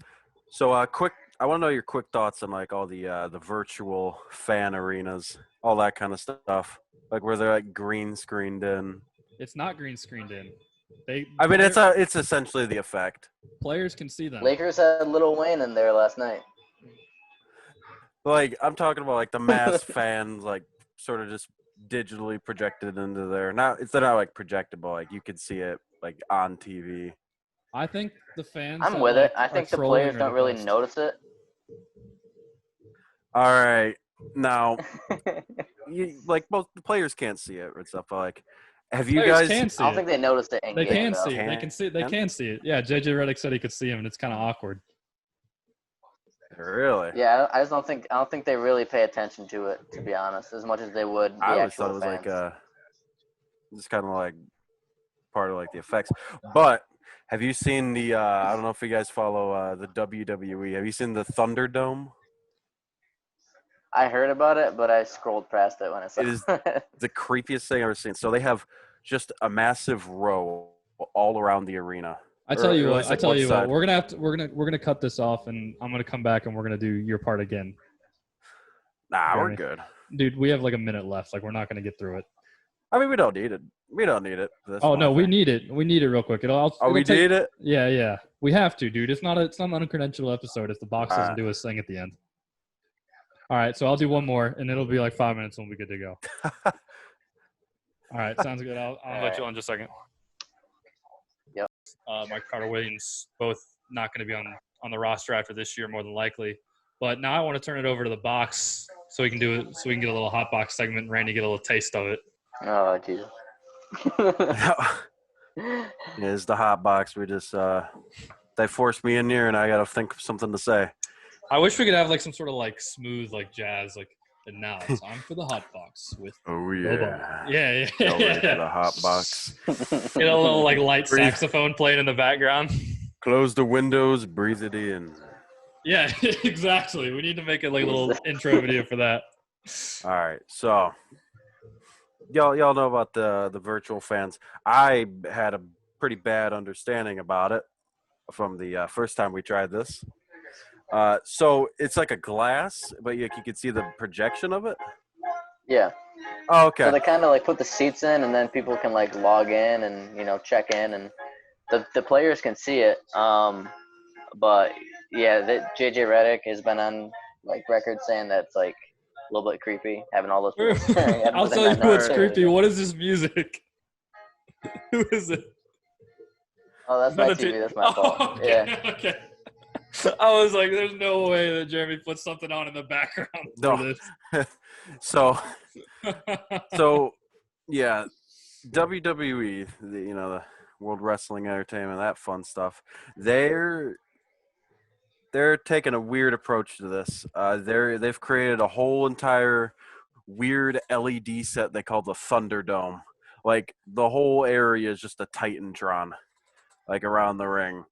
So, I want to know your quick thoughts on, like, all the virtual fan arenas, all that kind of stuff. Like, where they're, like, green screened in. It's not green screened in. It's essentially the effect. Players can see them. Lakers had Lil Wayne in there last night. Like, I'm talking about, like, the mass fans, like, sort of just digitally projected into there. They're not like projectable. Like, you could see it, like, on TV. I think the fans. I'm with it. I think the players don't really notice it. All right. Now, most the players can't see it and stuff. But, like, have you guys? I don't think they noticed it. They can see it. They can see it. They can see it. Yeah, JJ Redick said he could see him, and it's kind of awkward. Really? Yeah, I don't think they really pay attention to it, to be honest, as much as they would. I always thought it was fans. Like just kind of like part of like the effects. But have you seen the? I don't know if you guys follow the WWE. Have you seen the Thunderdome? I heard about it, but I scrolled past it when I saw it. It is the creepiest thing I've ever seen. So they have just a massive row all around the arena. I tell you what. We're gonna cut this off, and I'm gonna come back, and we're gonna do your part again. Nah, we're good, dude. We have like a minute left. Like, we're not gonna get through it. I mean, we don't need it. We don't need it. Oh no, we need it. We need it real quick. Need it? Yeah. We have to, dude. It's not an uncredentialed episode if the box doesn't do his thing at the end. All right, so I'll do one more, and it'll be like 5 minutes, and we'll be good to go. All right, sounds good. I'll invite you on in just a second. Yep. Mike Carter-Williams both not going to be on the roster after this year, more than likely. But now I want to turn it over to the box so we can get a little hot box segment and Randy get a little taste of it. Oh, Jesus. Yeah, it's the hot box. We just they forced me in here, and I got to think of something to say. I wish we could have like some sort of like smooth like jazz like. And now it's time for the hot box with. Oh yeah. Yeah. Go right to the hot box. Get a little like light saxophone playing in the background. Close the windows, breathe it in. Yeah, exactly. We need to make a like little intro video for that. All right, so y'all know about the virtual fans. I had a pretty bad understanding about it from the first time we tried this. So it's like a glass, but you can see the projection of it. Yeah. Oh, okay. So they kind of like put the seats in, and then people can like log in and check in, and the players can see it. But yeah, JJ Redick has been on like record saying that it's like a little bit creepy having all those people. I'll tell you what's creepy. What is this music? Who is it? Oh, that's my TV. That's my fault. Okay, yeah. Okay. I was like, there's no way that Jeremy put something on in the background for this. So yeah, WWE, the World Wrestling Entertainment, that fun stuff. They're taking a weird approach to this. They've created a whole entire weird LED set they call the Thunderdome. Like, the whole area is just a Titantron, like, around the ring.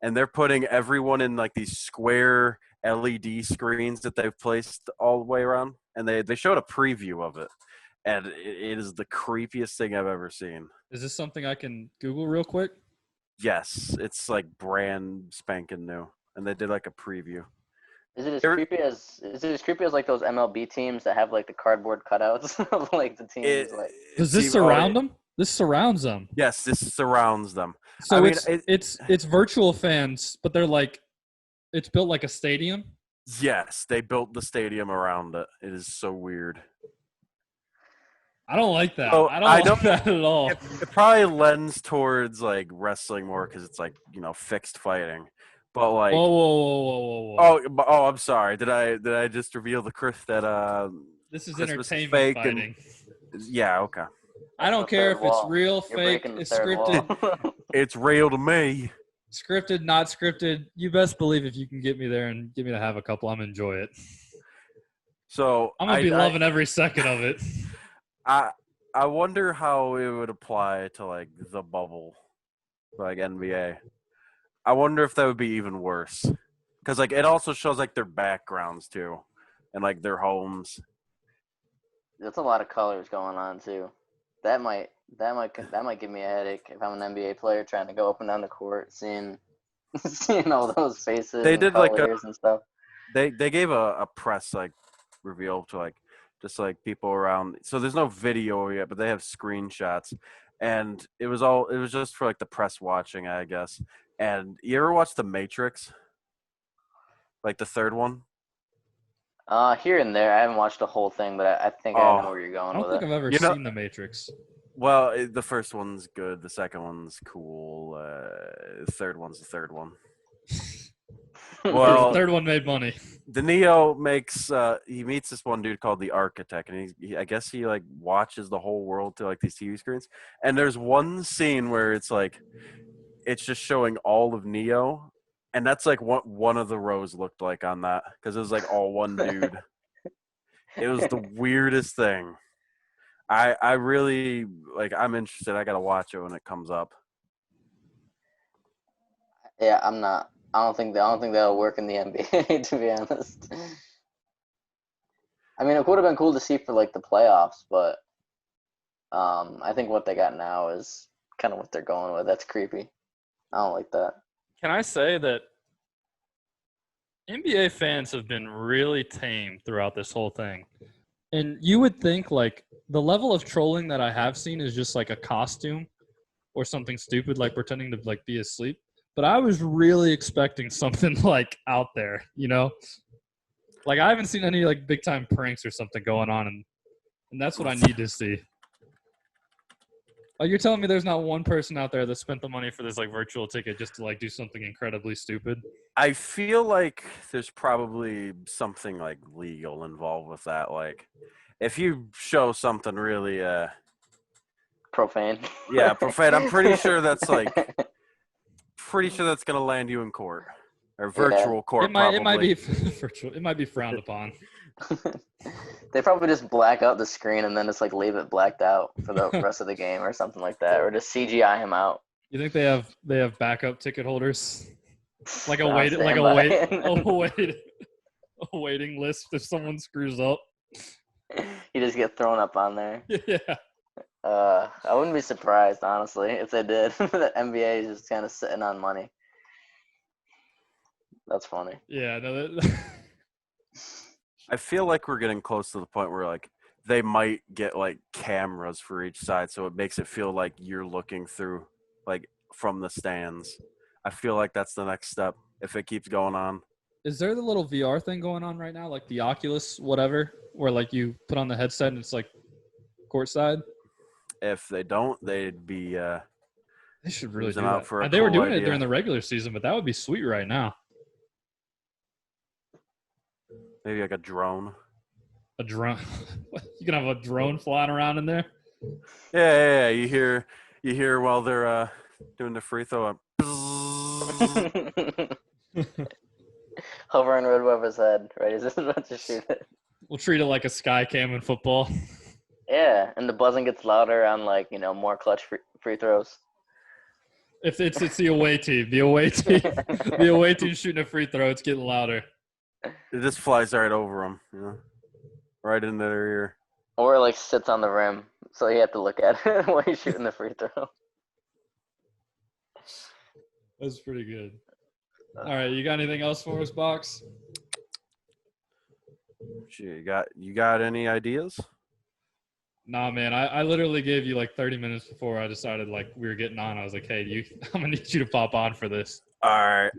And they're putting everyone in like these square LED screens that they've placed all the way around. And they showed a preview of it. And it is the creepiest thing I've ever seen. Is this something I can Google real quick? Yes. It's like brand spanking new. And they did like a preview. Is it as creepy as like those MLB teams that have like the cardboard cutouts of like the teams? Does this surround them? This surrounds them. Yes, this surrounds them. So it's virtual fans, but they're like It's built like a stadium. Yes, they built the stadium around it. It is so weird. I don't like that. So I don't I like don't. that at all. It probably lends towards like wrestling more because it's like fixed fighting. But like, Whoa, whoa, whoa, whoa, whoa, whoa! I'm sorry. Did I just reveal the Chris that This is Christmas is entertainment fake fighting. yeah, okay. I don't the care third if it's wall. real, You're fake, breaking the it's third scripted, wall. It's real to me. scripted, not scripted. You best believe if you can get me there and get me to have a couple, I'm gonna enjoy it. So I'm gonna be loving every second of it. I wonder how it would apply to like the bubble, like NBA. I wonder if that would be even worse, because like it also shows like their backgrounds too, and like their homes. That's a lot of colors going on too. That might give me a headache if I'm an NBA player trying to go up and down the court, seeing all those faces They and did like colors and stuff. they gave a press like reveal to like just like people around. So there's no video yet, but they have screenshots, and it was just for like the press watching, I guess. And you ever watch The Matrix? Like the third one? Here and there, I haven't watched the whole thing, but I think I know where you're I going don't with think it. I've ever You know- seen The Matrix. Well, the first one's good. The second one's cool. The third one's the third one. Well, The third one made money. the Neo he meets this one dude called the Architect, and I guess he like watches the whole world through like these TV screens. And there's one scene where it's just showing all of Neo, and that's like what one of the rows looked like on that, because it was like all one dude. It was the weirdest thing. I really I'm interested. I gotta watch it when it comes up. Yeah, I'm not. I don't think that'll work in the NBA, to be honest. I mean, it would have been cool to see for like the playoffs, but I think what they got now is kind of what they're going with. That's creepy. I don't like that. Can I say that NBA fans have been really tame throughout this whole thing? And you would think like the level of trolling that I have seen is just like a costume or something stupid, like pretending to like be asleep. But I was really expecting something like out there, you know? Like I haven't seen any like big time pranks or something going on, and that's what I need to see. Like you're telling me there's not one person out there that spent the money for this like virtual ticket just to like do something incredibly stupid? I feel like there's probably something like legal involved with that. Like if you show something really Profane. yeah, profane, I'm pretty sure that's gonna land you in court. Or virtual court, It might be virtual. It might be frowned upon. They probably just black out the screen and then just like leave it blacked out for the rest of the game or something like that, or just CGI him out. You think they have backup ticket holders? Like a waiting list if someone screws up. You just get thrown up on there. Yeah. I wouldn't be surprised, honestly, if they did. The NBA is just kind of sitting on money. That's funny. Yeah, no, I feel like we're getting close to the point where like they might get like cameras for each side, so it makes it feel like you're looking through like from the stands. I feel like that's the next step if it keeps going on. Is there the little VR thing going on right now, like the Oculus whatever, where like you put on the headset and it's like courtside? If they don't, they'd be They should really do losing out that. for a They were cool doing it idea. during the regular season, but that would be sweet right now. Maybe like a drone. A drone. You can have a drone flying around in there. Yeah. You hear while they're doing the free throw. Hovering Red Webber's head, right? He's just about to shoot it. We'll treat it like a sky cam in football. Yeah, and the buzzing gets louder on like more clutch free throws. If it's the away team, the away team shooting a free throw, it's getting louder. It just flies right over them, right into their ear. Or like sits on the rim, so you have to look at it while he's shooting the free throw. That's pretty good. All right, you got anything else for us, Box? Gee, you got any ideas? Nah, man. I literally gave you like 30 minutes before I decided like we were getting on. I was like, hey, I'm gonna need you to pop on for this. All right.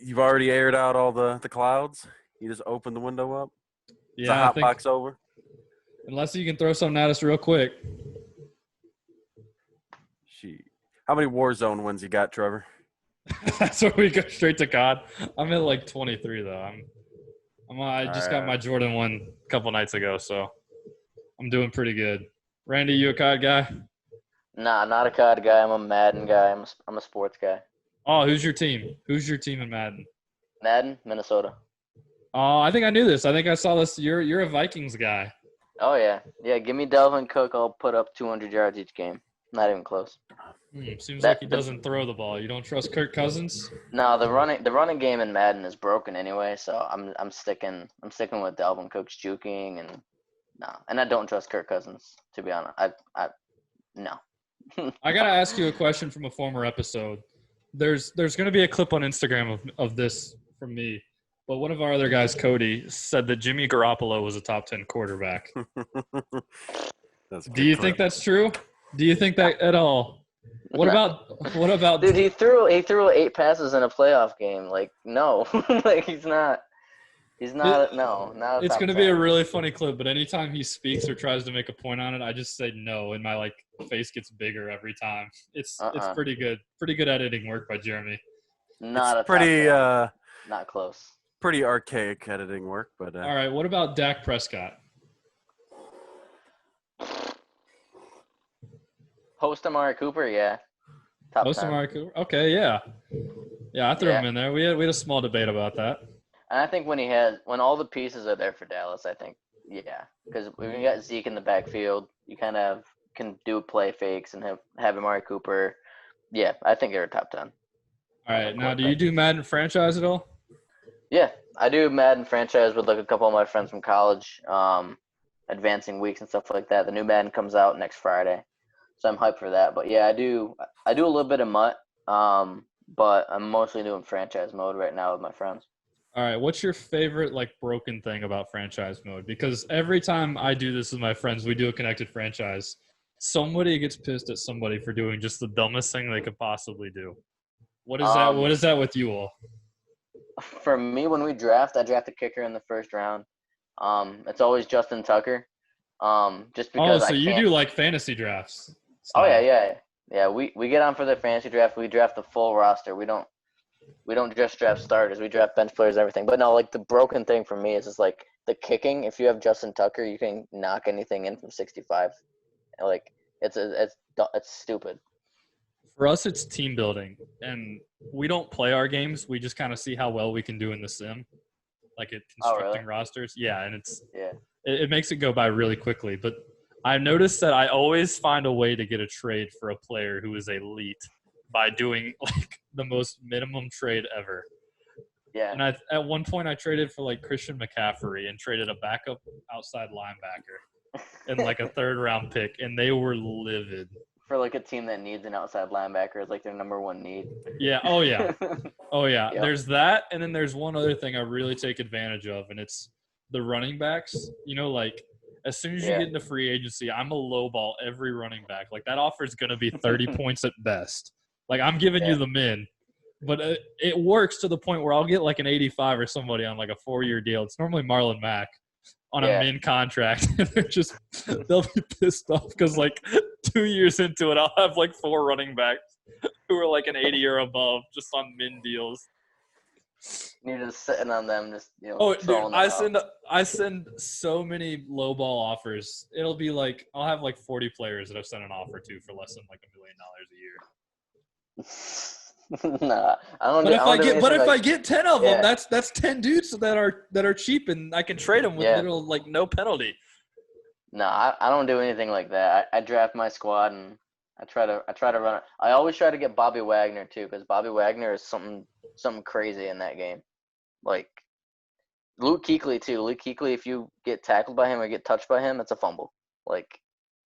You've already aired out all the clouds. You just open the window up. Is the Yeah, I hot think box over? unless you can throw something at us real quick. How many Warzone wins you got, Trevor? That's where we go straight to COD. I'm at like 23 though. I just got my Alright. Jordan one a couple nights ago, so I'm doing pretty good. Randy, you a COD guy? Nah, not a COD guy. I'm a Madden guy. I'm a sports guy. Oh, who's your team? Who's your team in Madden? Madden, Minnesota. Oh, I think I knew this. I think I saw this. You're a Vikings guy. Oh yeah, yeah. Give me Delvin Cook. I'll put up 200 yards each game. Not even close. Seems like he doesn't throw the ball. You don't trust Kirk Cousins? No, the running game in Madden is broken anyway. So I'm sticking with Delvin Cook's juking and no, and I don't trust Kirk Cousins to be honest. I no. I gotta ask you a question from a former episode. There's going to be a clip on Instagram of this from me, but one of our other guys, Cody, said that Jimmy Garoppolo was a top 10 quarterback. Do you think that's true? Do you think that at all? What about? Dude, he threw 8 passes in a playoff game. Like no, like he's not. No. It's going to be a really funny clip, but anytime he speaks or tries to make a point on it, I just say no, and my face gets bigger every time. It's pretty good. Pretty good editing work by Jeremy. Not close. Pretty archaic editing work, but all right. What about Dak Prescott? Post Amari Cooper, yeah. Top Post 10. Amari Cooper. Okay, yeah. I threw him in there. We had a small debate about that. And I think when all the pieces are there for Dallas, I think, yeah. Because when you got Zeke in the backfield, you kind of can do play fakes and have Amari Cooper. Yeah, I think they're top 10. All right. Now, do you do Madden franchise at all? Yeah, I do Madden franchise with like a couple of my friends from college, advancing weeks and stuff like that. The new Madden comes out next Friday, so I'm hyped for that. But yeah, I do a little bit of MUT, but I'm mostly doing franchise mode right now with my friends. All right. What's your favorite broken thing about franchise mode? Because every time I do this with my friends, we do a connected franchise. Somebody gets pissed at somebody for doing just the dumbest thing they could possibly do. What is that? What is that with you all? For me, when we draft, I draft a kicker in the first round. It's always Justin Tucker. Just because. So you do like fantasy drafts? Oh yeah. We get on for the fantasy draft. We draft the full roster. We don't just draft starters. We draft bench players, everything. But no, the broken thing for me is just the kicking. If you have Justin Tucker, you can knock anything in from 65. It's stupid. For us, it's team building, and we don't play our games. We just kind of see how well we can do in the sim, constructing rosters. Yeah, and it makes it go by really quickly. But I noticed that I always find a way to get a trade for a player who is elite by doing the most minimum trade ever. Yeah. And at one point I traded for Christian McCaffrey and traded a backup outside linebacker and a third round pick, and they were livid. For a team that needs an outside linebacker is their number one need. Yeah. Oh yeah. Oh yeah. Yep. There's that, and then there's one other thing I really take advantage of, and it's the running backs. As soon as you get into free agency, I'm a low ball every running back. That offer is going to be 30 points at best. I'm giving you the min, but it works to the point where I'll get an 85 or somebody on a 4-year deal. It's normally Marlon Mack on a min contract, and they'll be pissed off because 2 years into it, I'll have 4 running backs who are an 80 or above just on min deals. You're just sitting on them, just dude, I send so many low ball offers. It'll be I'll have 40 players that I've sent an offer to for less than $1 million a year. Nah, I don't. But if I get 10 of them, that's 10 dudes that are cheap, and I can trade them with little no penalty. No, I don't do anything like that. I draft my squad and I try to run it. I always try to get Bobby Wagner too, because Bobby Wagner is something crazy in that game. Luke Kuechly too. Luke Kuechly, if you get tackled by him or get touched by him, it's a fumble.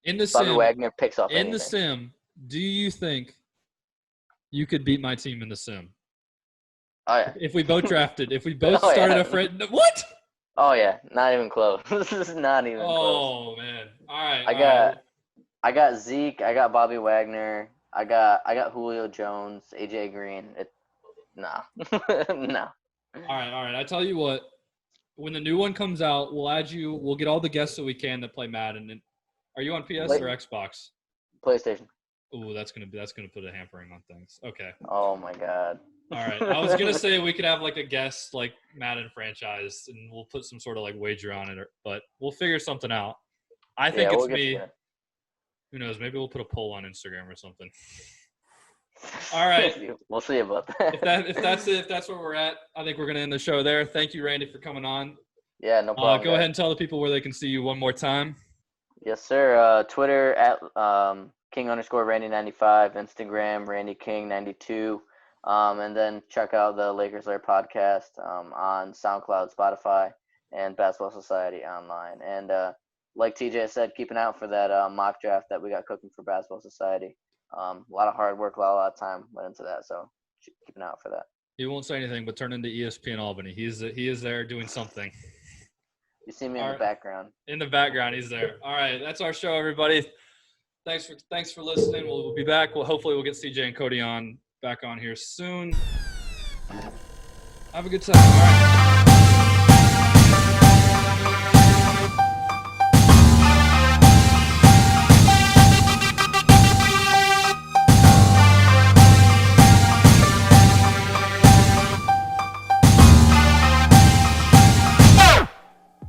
In the Bobby sim, Wagner picks off anything. In the sim, do you think you could beat my team in the sim? Oh yeah. If we both drafted, if we both started a friend, what? Oh yeah, not even close. This is not even close. Oh man! All right. I got Zeke. I got Bobby Wagner. I got Julio Jones, AJ Green. Nah. No. All right. I tell you what. When the new one comes out, we'll add you. We'll get all the guests that we can that play Madden. And are you on PS or Xbox? PlayStation. Ooh, that's gonna put a hampering on things. Okay. Oh my God. All right. I was gonna say we could have like a guest like Madden franchise, and we'll put some sort of like wager on it, but we'll figure something out. I think it's me. Who knows? Maybe we'll put a poll on Instagram or something. All right. We'll see about that. If that's where we're at, I think we're gonna end the show there. Thank you, Randy, for coming on. Yeah, no problem. Go ahead and tell the people where they can see you one more time. Yes, sir. Twitter at King_Randy95, Instagram RandyKing92, and then check out the Lakers Lair podcast on SoundCloud, Spotify, and Basketball Society online. And like TJ said, keep an eye out for that mock draft that we got cooking for Basketball Society. A lot of hard work, a lot of time went into that, so keep an eye out for that. He won't say anything, but turn into ESPN Albany. He is there doing something. You see me in the background. In the background, he's there. All right, that's our show, everybody. Thanks for listening. We'll be back. Hopefully we'll get CJ and Cody back on here soon. Have a good time. All right.